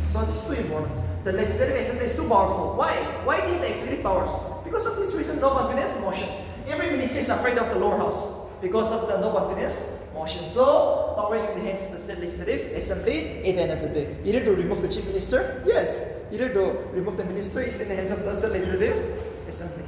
So this is too important. The legislative assembly is too powerful. Why? Why do they have the executive powers? Because of this reason, no confidence motion. Every minister is afraid of the lower house because of the no confidence motion. So power is in the hands of the state legislative assembly at the end of the day. Either to remove the chief minister, yes. Either to remove the minister, it's in the hands of the state legislative assembly.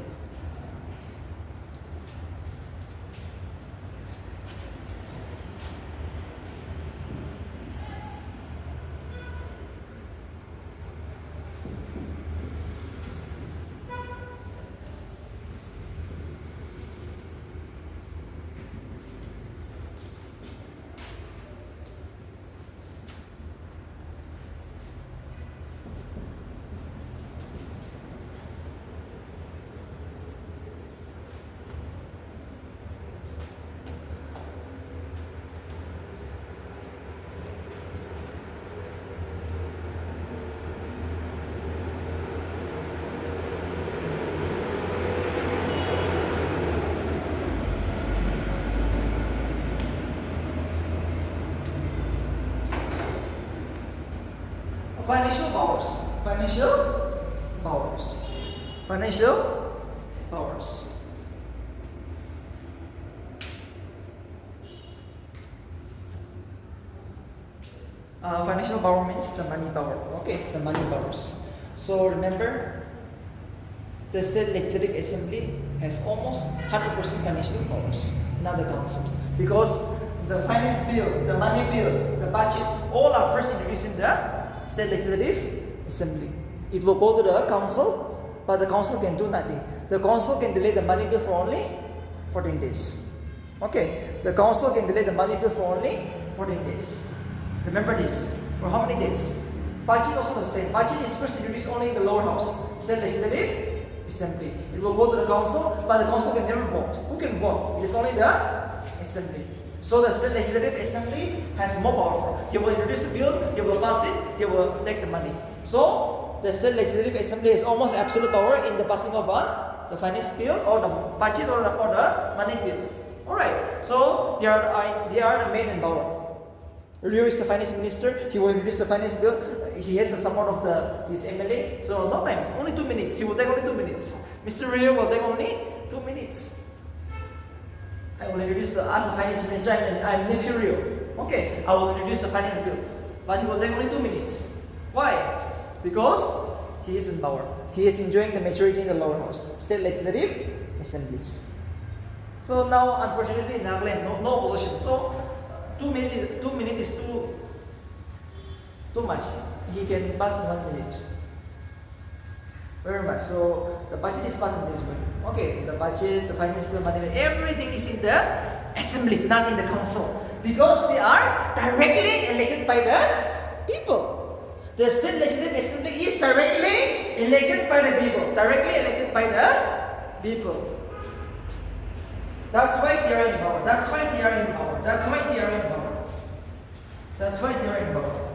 Financial powers. Financial powers. Financial powers. Financial power means the money power. Okay, the money powers. So remember, the state legislative assembly has almost 100% financial powers, not the council, because the finance bill, the money bill, the budget, all are first introduced in the state legislative assembly. It will go to the council, but the council can do nothing. The council can delay the money bill for only 14 days. Okay, the council can delay the money bill for only 14 days. Remember this. For how many days? Budget also the same. Budget is first introduced only in the lower house, state legislative assembly. It will go to the council, but the council can never vote. Who can vote? It is only the assembly. So the state legislative assembly has more power. They will introduce the bill, they will pass it, they will take the money. So the state legislative assembly has almost absolute power in the passing of the finance bill or the budget or the money bill. Alright, so they are the main in power. Rio is the finance minister, he will introduce the finance bill, he has the support of his MLA, so no time, only 2 minutes, he will take only 2 minutes. Mr. Rio will take only 2 minutes. I will introduce as the finance minister, I'm nephew Rio. Okay, I will introduce the finance bill, but he will take only 2 minutes. Why? Because he is in power. He is enjoying the majority in the lower house, state legislative assemblies. So now, unfortunately, in Nagaland, no opposition. So 2 minutes is too much. He can pass in 1 minute. Very much. So the budget is passed in this way. Okay, the budget, the finance bill, money, everything is in the assembly, not in the council, because they are directly elected by the people. The state legislative assembly is directly elected by the people. Directly elected by the people. That's why they are in power. That's why they are in power. That's why they are in power. That's why they are in power.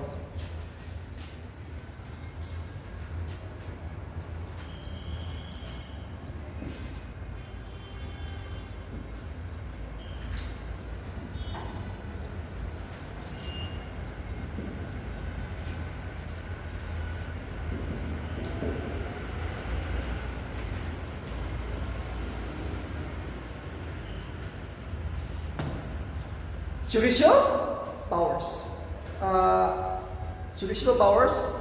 Judicial powers. Judicial powers.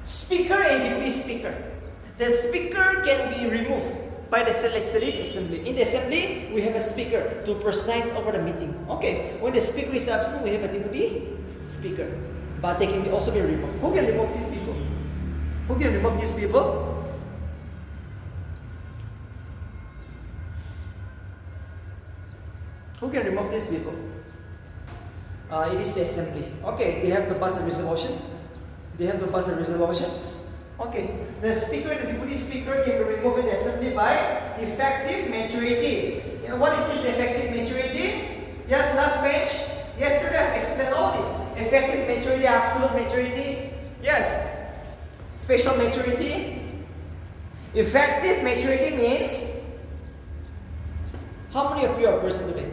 Speaker and deputy speaker. The speaker can be removed by the state legislative assembly. In the assembly, we have a speaker to preside over the meeting. Okay, when the speaker is absent, we have a deputy speaker. But they can also be removed. Who can remove these people? Who can remove these people? Who can remove these people? It is the assembly. Okay, they have to pass a resolution. They have to pass a resolutions. Okay, the speaker and the deputy speaker can be removed in the assembly by effective majority. What is this effective majority? Yes, last page. Yesterday I explained all this. Effective majority, absolute majority. Yes. Special majority. Effective majority means how many of you are present today?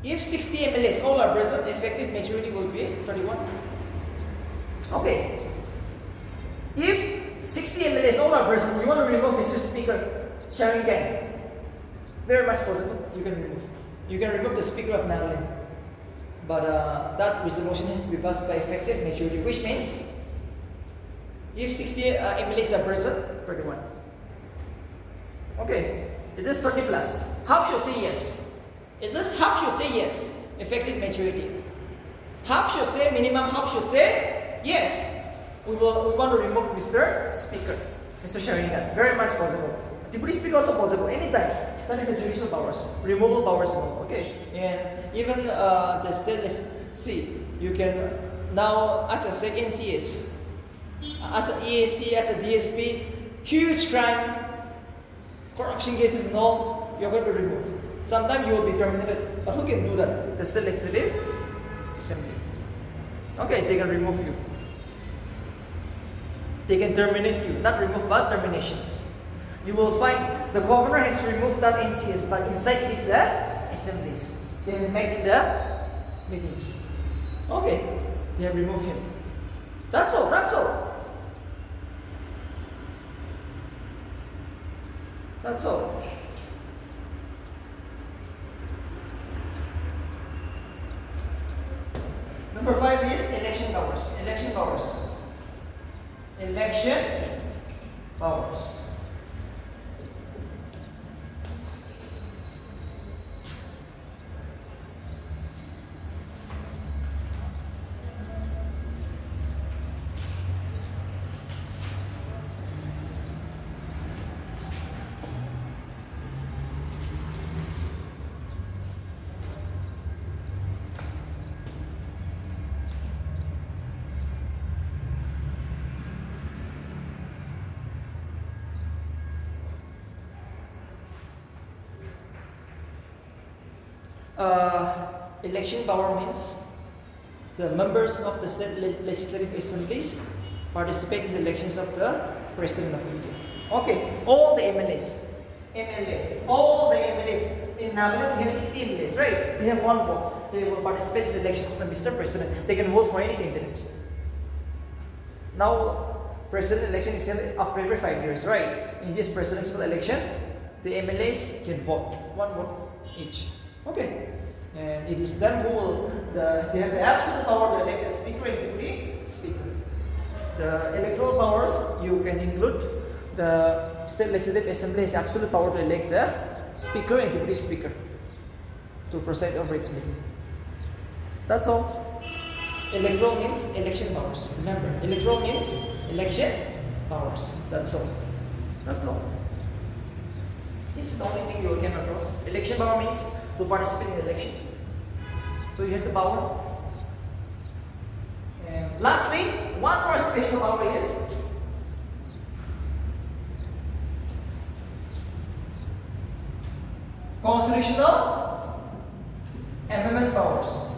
If 60 MLAs all are present, effective majority will be 31. Okay. If 60 MLAs all are present, you want to remove Mr. Speaker Sharingan. Very much possible. You can remove. You can remove the Speaker of Nagaland. But that resolution has to be passed by effective majority, which means if 60 MLAs are present, 31. Okay, it is 30 plus. Half should say yes. At least half should say yes. Effective majority. Half should say minimum. Half should say yes. We want to remove Mr. Speaker, Mr. Sheringham. Very much possible. Deputy Speaker also possible anytime. That is the judicial powers, removal powers. Okay, and even the state. See, you can now as a second CS, as an EAC, as a DSP, huge crime, corruption cases and all, you're going to remove. Sometimes you will be terminated, but who can do that? The state legislative assembly. Okay, they can remove you. They can terminate you, not remove, but terminations. You will find the governor has removed that NCS, but inside is the assemblies. They make in the meetings. Okay, they have removed him. That's all. That's all. That's all. Number 5 is election powers. Election powers. Election powers. Election power means the members of the state legislative assemblies participate in the elections of the President of India. Okay, all the all the MLAs in Nagaland, we have 60 MLAs, right? They have one vote. They will participate in the elections of the Mr. President. They can vote for any candidate. Now, president election is held after every 5 years, right? In this presidential election, the MLAs can vote, one vote each. Okay. And it is them who will, they have the absolute power to elect the speaker and deputy speaker. The electoral powers, you can include the state legislative assembly has absolute power to elect the speaker and deputy speaker to preside over its meeting. That's all. Electoral means election powers. Remember, electoral means election powers. That's all. That's all. This is the only thing you will come across. Election power means to participate in the election. So you have the power. And lastly, one more special power is constitutional amendment powers.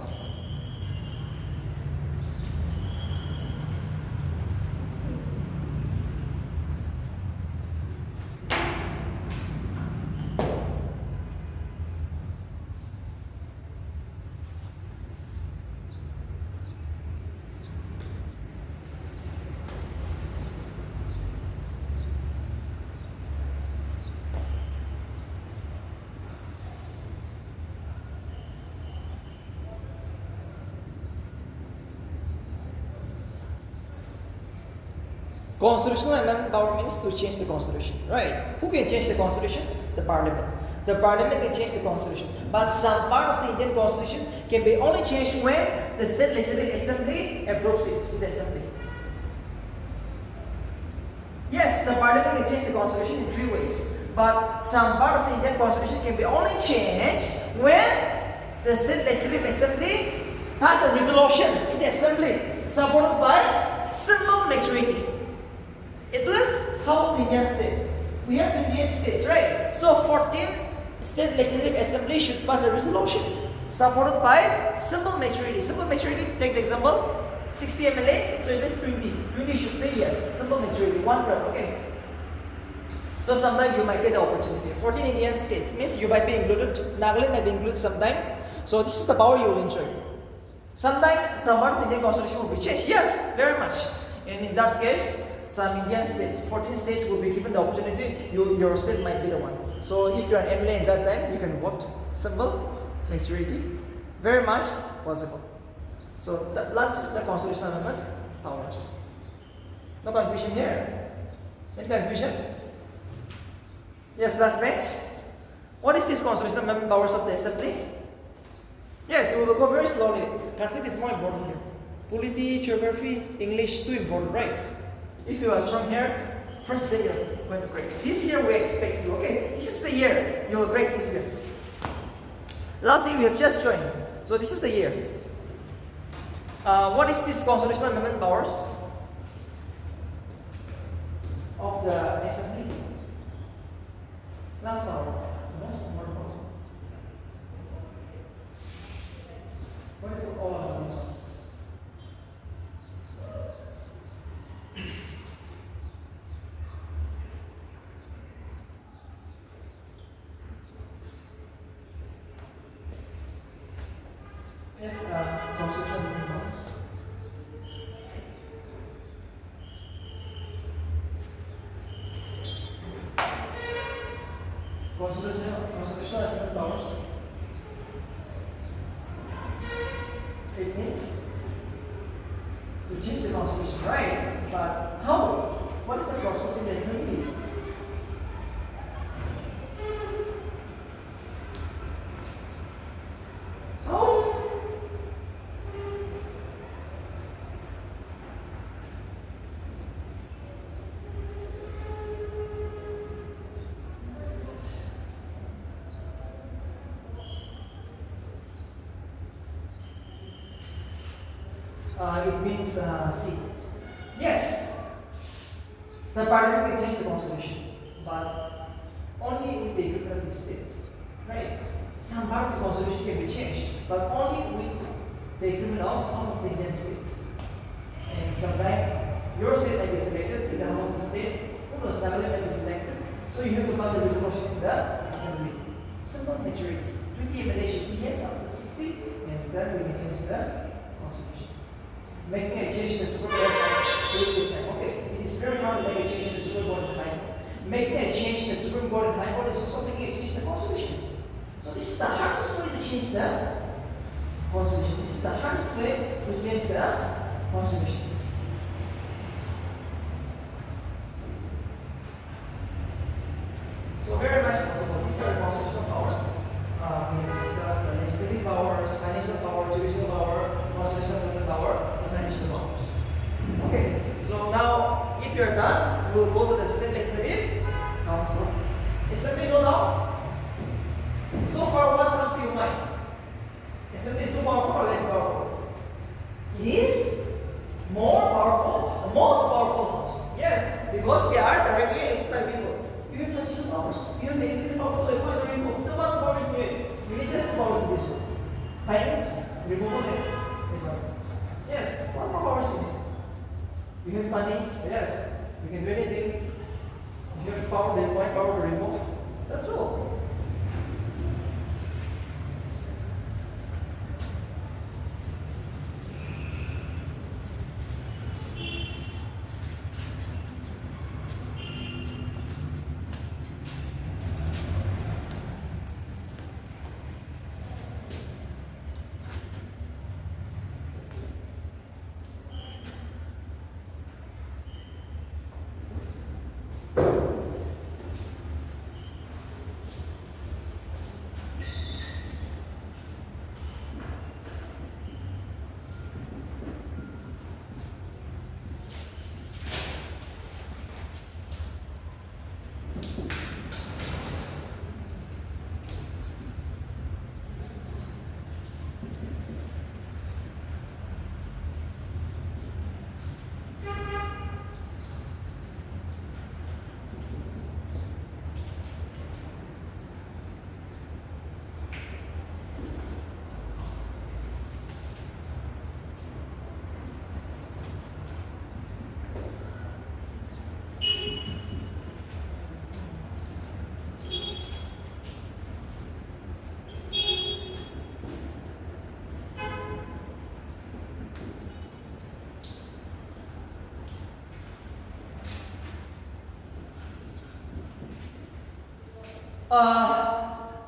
Constitutional amendment power means to change the constitution, right? Who can change the constitution? The parliament. The parliament can change the constitution, but some part of the Indian constitution can be only changed when the state legislative assembly approves it in the assembly. Yes, the parliament can change the constitution in 3 ways, but some part of the Indian constitution can be only changed when the state legislative assembly pass a resolution in the assembly supported by simple majority. It was half of the Indian state. We have 28 states, right? So 14 state legislative assembly should pass a resolution supported by simple majority. Simple majority, take the example, 60 MLA, so it is 20. 20 should say yes, simple majority, one term, okay? So sometimes you might get the opportunity. 14 Indian states means you might be included, Nagaland might be included sometime. So this is the power you will enjoy. Sometimes some part of Indian constitution will be changed. Yes, very much. And in that case, some Indian states, 14 states will be given the opportunity, your state might be the one. So if you're an MLA in that time, you can vote simple majority Very much possible. So the last is the constitutional amendment powers. No confusion here. Any confusion? Yes, last bench. What is this constitutional amendment powers of the assembly? Yes, we will go very slowly. Concept is more important here. Polity, geography, English, too important, right? If you are strong here, first day you're going to break. This year we expect you, okay? This is the year you will break this year. Last year you have just joined, so this is the year. What is this constitutional amendment powers of the assembly? Last power, most important power. What is all about this one? Yes, constitutional amendment powers. Constitutional amendment powers. It means to change the constitution, right? But how? What is the process in the assembly? How? It means C. Yes, the parliament can change the constitution, but only with the agreement of the states, right? Some part of the constitution can be changed, but only with the agreement of half of the Indian states. And sometimes your state might be selected in the half of the state, who knows, Nagaland might be selected. So you have to pass a resolution in the assembly. Simple majority. 20 MLA should say yes after 60, and then we can change the constitution. Making a change in the Supreme Court this time. Okay, it is very hard to make a change in the Supreme Court and High Court. Making a change in the Supreme Court and High Court is also making a change in the Constitution. So this is the hardest way to change the Constitution. This is the hardest way to change the Constitutions. So very much possible. These are the constitutional powers. We have discussed the legislative powers, financial power, judicial power, constitutional amendment power, and financial powers. Okay, so now if you're done, we'll go to the state legislative council. Assembly know now? So far, what comes to your mind? Assembly is too powerful or less powerful? It is more powerful, the most powerful house. Yes, because they are directly elected by people. You have financial powers. You have the executive power to appoint or remove. The one power you have. You need just the powers in this room. Finance, removal, and yes, what more powers you have? You have money, yes. You can do anything. You have power, the appoint power to remove. That's all.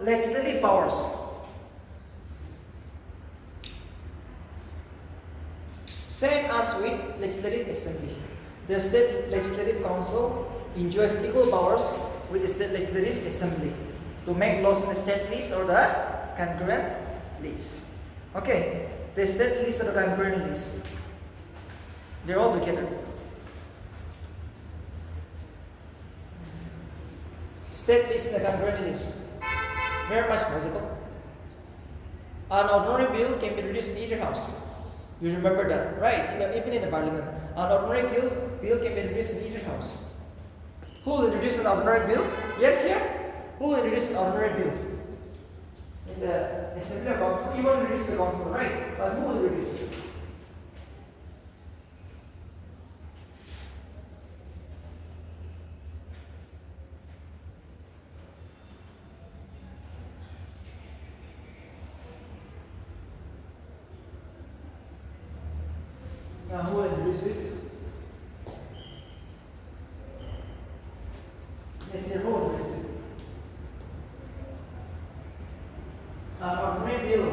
Legislative powers. Same as with Legislative Assembly. The State Legislative Council enjoys equal powers with the State Legislative Assembly to make laws in the state list or the concurrent list. Okay, the state list or the concurrent list, they're all together. State list and the concurrent list, very much possible. An ordinary bill can be introduced in either house. You remember that, right? Even in the parliament, an ordinary bill can be introduced in either house. Who will introduce an ordinary bill? Yes, here. Who will introduce an ordinary bill? In the Assembly or Council, you won't introduce the Council, right? But who will introduce? Who will introduce it? Yes, here, who will introduce it? An ordinary bill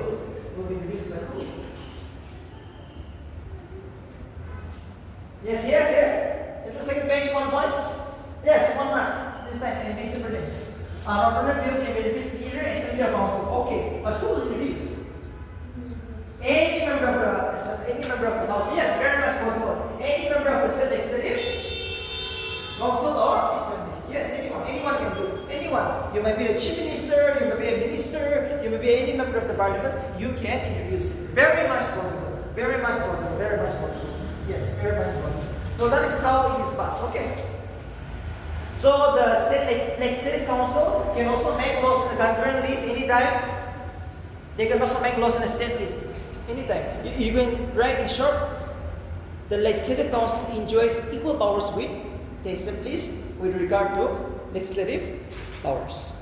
will be introduced by who? Yes, here. In the second page, 1 point. Yes, 1 mark. This time, in these separate names. An ordinary bill can be introduced in either Assembly or Council. Okay, but who will introduce? Any member of the House. Yes, very much possible. Any member of the State Legislative Council or Assembly. Yes, anyone can do. Anyone. You might be a chief minister, you might be a minister, you may be any member of the parliament. You can introduce it. Very much possible. Very much possible. Very much possible. Yes, very much possible. So that is how it is passed. Okay. So the State Legislative Council can also make laws in the concurrent list anytime. They can also make laws in the state list anytime. You can write in short, the Legislative Council enjoys equal powers with the assemblies with regard to legislative powers.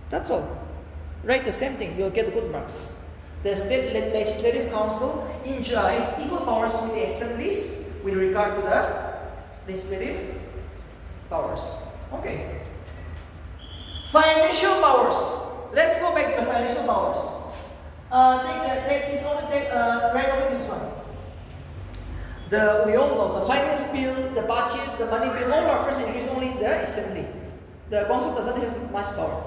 That's all. Write the same thing, you'll get good marks. The State Legislative Council enjoys equal powers with the assemblies with regard to the legislative powers. Okay. Financial powers. Let's go back to the financial powers. Write over this one. We all know the finance bill, the budget, the money bill, all are first introduced only in the assembly. The council doesn't have much power.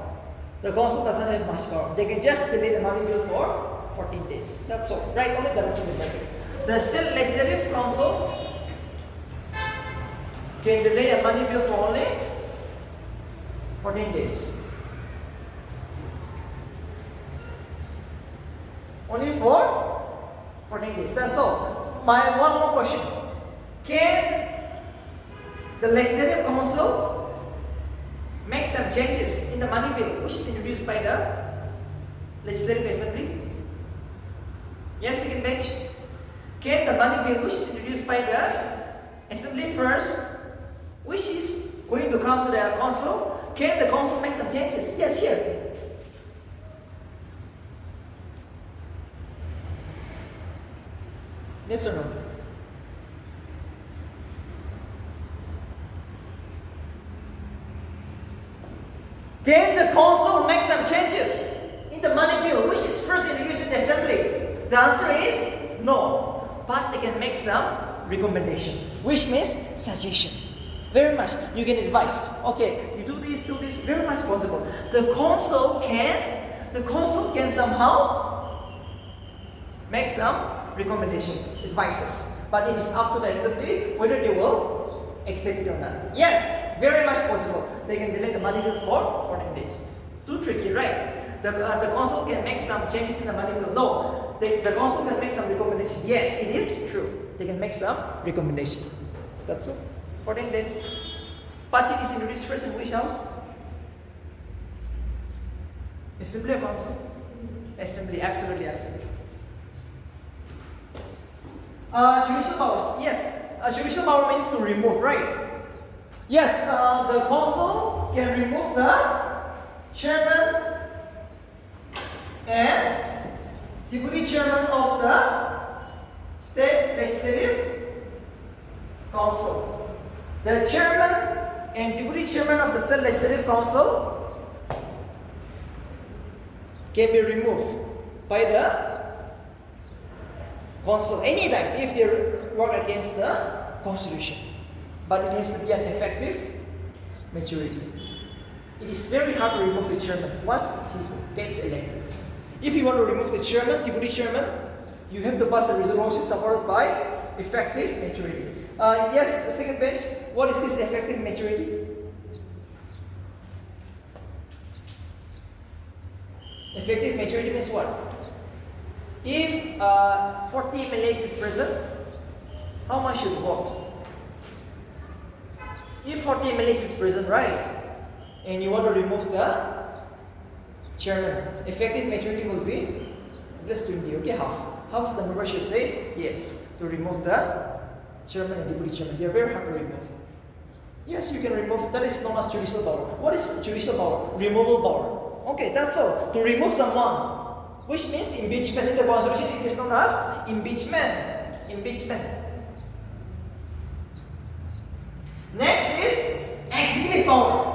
The council doesn't have much power. They can just delay the money bill for 14 days. That's all. Right, only that in the bracket. The State Legislative Council can delay a money bill for only 14 days. Only for 14 days. That's all. My one more question. Can the Legislative Council make some changes in the money bill which is introduced by the Legislative Assembly? Yes, second page. Can the money bill which is introduced by the Assembly first, which is going to come to the Council, can the Council make some changes? Yes, here. Yes or no? Can the Council make some changes in the money bill which is first introduced in the Assembly? The answer is no. But they can make some recommendation, which means suggestion. Very much. You can advise. Okay, you do this, very much possible. The council can somehow make some recommendation, advices. But it is up to the assembly whether they will accept it or not. Yes, very much possible. They can delay the money bill for 14 days. Too tricky, right? The council can make some changes in the money bill. No, the council can make some recommendation. Yes, it is true. They can make some recommendation. That's all. 14 days. Budget is introduced first in which house? Assembly or council? Assembly, absolutely. Judicial powers. Yes, judicial power means to remove, right? Yes, the council can remove the chairman and deputy chairman of the State Legislative Council. The chairman and deputy chairman of the State Legislative Council can be removed by the council anytime if they work against the constitution. But it has to be an effective majority. It is very hard to remove the chairman once he gets elected. If you want to remove the chairman, deputy chairman, you have to pass a resolution supported by effective majority. Yes, the second bench, what is this effective majority? Effective majority means what? If 40 Malays is present, how much should vote? If 40 Malays is present, right? And you want to remove the chairman, effective majority will be plus 20, okay, half. Half of the members should say yes to remove the chairman and deputy chairman. They are very hard to remove. Yes, you can remove. That is known as judicial power. What is judicial power? Removal power. Okay, that's all. To remove someone, which means impeachment. In the constitution, it is known as impeachment. Impeachment. Next is executive power.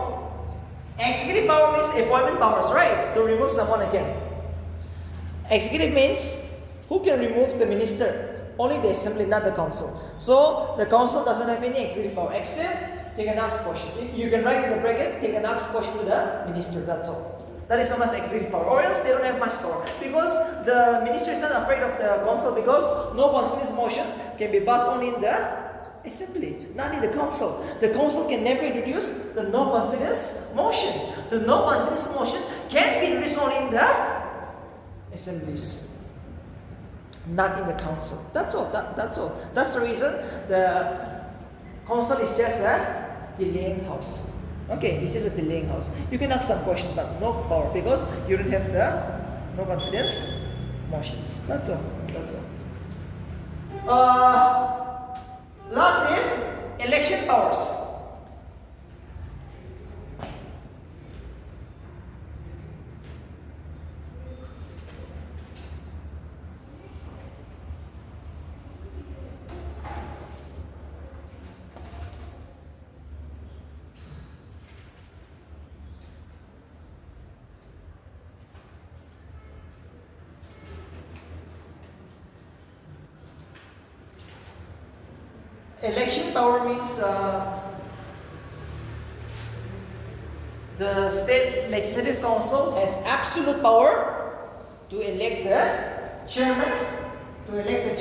Executive power means appointment powers, right? To remove someone again. Executive means who can remove the minister? Only the assembly, not the council. So the council doesn't have any executive power except they can ask question. You can write in the bracket, they can ask question to the minister, that's all. That is known as executive power. Or else they don't have much power. Because the minister is not afraid of the council because no confidence motion can be passed only in the assembly, not in the council. The council can never introduce the no confidence motion. The no confidence motion can be introduced only in the assemblies, not in the council. That's all. That's all. That's the reason the council is just a delaying house. Okay, it's just a delaying house. You can ask some question, but no power because you don't have the no confidence motions. That's all. That's all. Last is election powers. Election power means the state legislative council has absolute power to elect the chairman, and deputy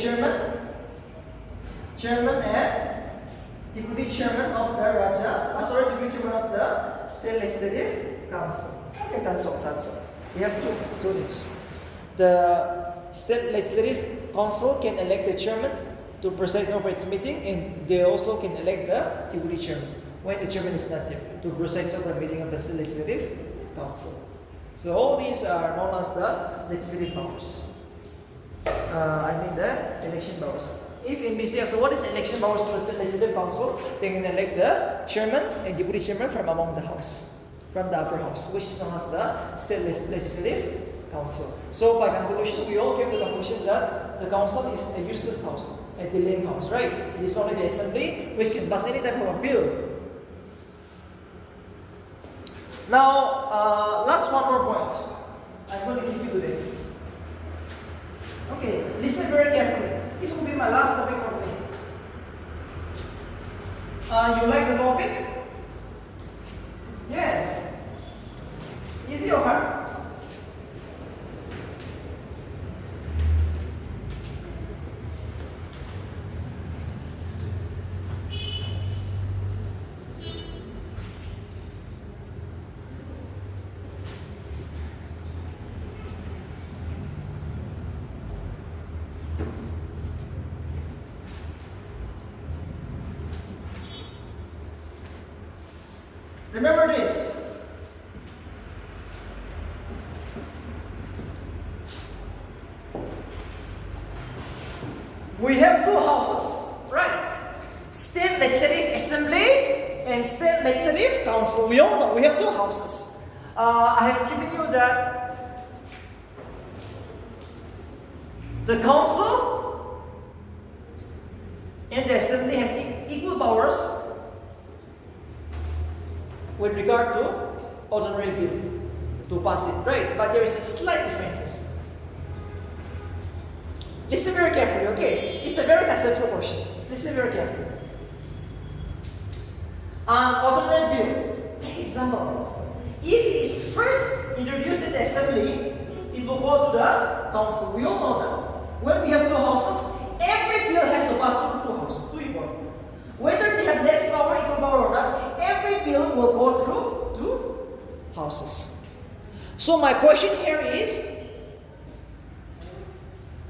chairman of the deputy chairman of the state legislative council. Okay, that's all. You have two things. The state legislative council can elect the chairman to preside over its meeting, and they also can elect the deputy chairman when the chairman is not there to preside over the meeting of the legislative council. So all these are known as the legislative powers. The election powers. If in BC, so what is election powers for the legislative council? They can elect the chairman and deputy chairman from among the house, from the upper house, which is known as the state legislative council. So by conclusion, we all came to the conclusion that the council is a useless house, a delaying house, right? It is only the assembly which can pass any type of a bill. Now, last one more point I'm going to give you today. Okay, listen very carefully. This will be my last topic for today. You like the topic? Yes. Easy or hard? Remember this. We have two houses, right? State Legislative Assembly and State Legislative Council. We all know we have two houses. I have given you that the council and the assembly has equal powers with regard to ordinary bill to pass it, right? But there is a slight differences. Listen very carefully, okay? It's a very conceptual question. Listen very carefully. An ordinary bill, take example. If it is first introduced in the assembly, it will go to the council. We all know that. When we have two houses, every bill has to pass through two houses, two important. Whether they have less power, equal power or not, every bill will go through two houses. So my question here is,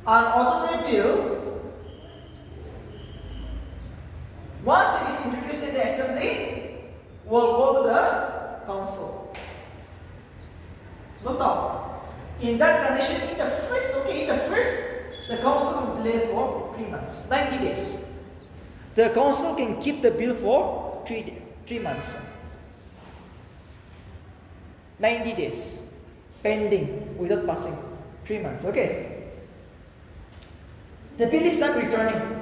an ordinary bill, once it is introduced in the assembly, will go to the council. No doubt. In that condition, in the first, the council will delay for 3 months, 90 days. The council can keep the bill for 3 months. 90 days. Pending, without passing. 3 months, okay? The bill is not returning.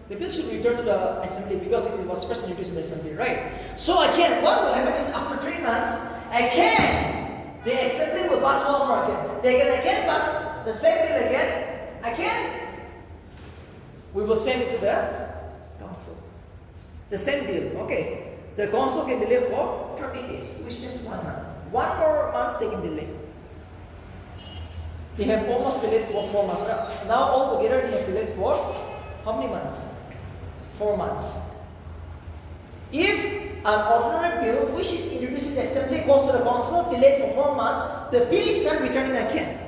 The bill should return to the assembly because it was first introduced in the assembly, right? So again, what will happen is after 3 months, again, the assembly will pass one more again. They can again pass the same bill again, we will send it to the council. The same bill, okay. The council can delay for 30 days, which means 1 month. 1 more month they can delay. They have almost delayed for 4 months. Now altogether they have delayed for how many months? 4 months. If an ordinary bill which is introduced in the assembly goes to the council, delayed for 4 months, the bill is not returning again.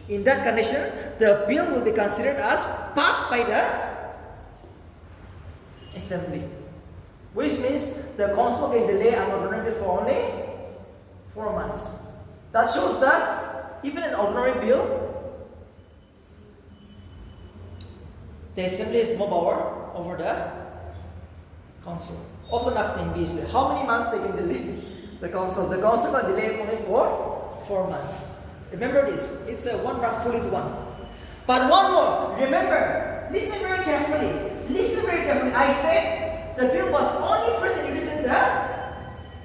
In that condition, the bill will be considered as passed by the assembly. Which means the council can delay an ordinary bill for only 4 months. That shows that even an ordinary bill, the assembly has more power over the council. Often asked in BC, how many months they can delay the council? The council can delay only for 4 months. Remember this, it's a one rock pull into one. But one more, remember, listen very carefully. Listen very carefully. I said the bill was only first introduced in the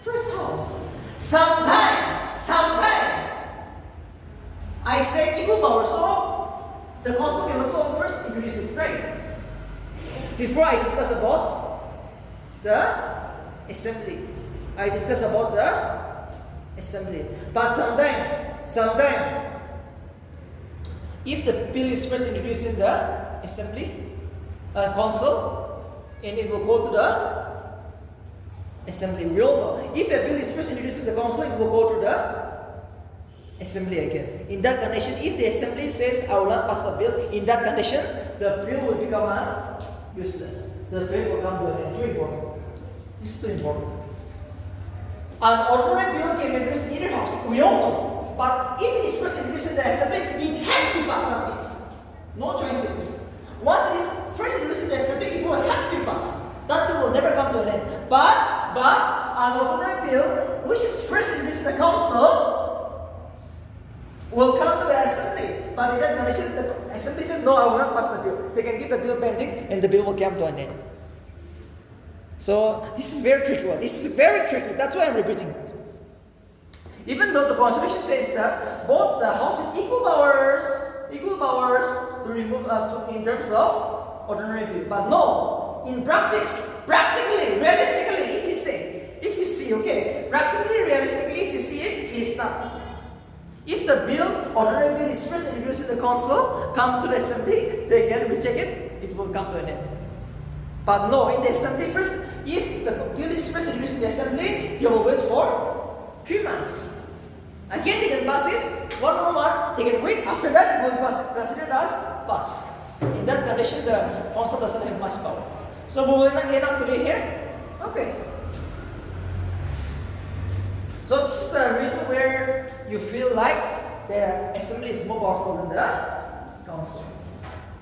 first house. Sometime, I said equal power, so the council can also first introduce it, right? Before I discuss about the assembly, I discuss about the assembly. But sometime, if the bill is first introduced in the assembly, council, and it will go to the assembly. We all know, if a bill is first introduced in the council, it will go to the assembly again. In that condition, if the assembly says, I will not pass the bill, in that condition, the bill will become useless. The bill will come to an end. Too important. This is too important. An ordinary bill can be introduced in either house. We all know. But if it is first introduced in the assembly, it has to pass that this. No choices. Once it is first introduced in the assembly, it will have to pass. That bill will never come to an end. But an ordinary bill, which is first introduced in the council, will come to the assembly. But in that condition, the assembly said, no, I will not pass the bill. They can keep the bill pending, and the bill will come to an end. So this is very tricky one. This is very tricky. That's why I'm repeating. Even though the Constitution says that both the House have equal powers to remove in terms of ordinary bill. But no, in practice, practically, realistically, if you see, okay, practically, realistically, if you see it, it is not. If the bill, ordinary bill is first introduced in the council, comes to the assembly, they can reject it, it will come to an end. But no, in the assembly first, if the bill is first introduced in the assembly, they will wait for 3 months. Again, they can pass it, 1 more month, they can wait, after that it will be considered as pass. In that condition, the council doesn't have much power. So we will not get up today here. Okay. So this is the reason where you feel like the assembly is more powerful than the council.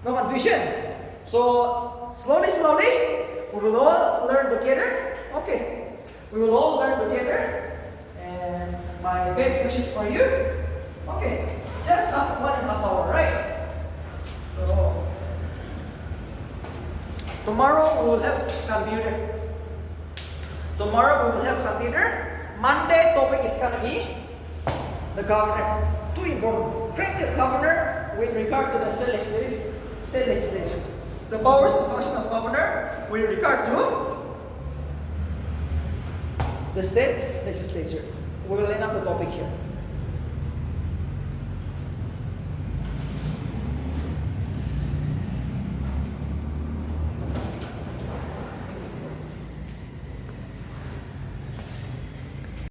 No confusion. So slowly, we will all learn together. Okay. We will all learn together. And my best wishes for you. Okay. Just after 1.5 hours, right? So tomorrow we will have computer. Monday topic is gonna be the governor. Too important. Train the governor with regard to the state legislative state legislature. The powers and function of governor with regard to the state legislature. We will end up the topic here.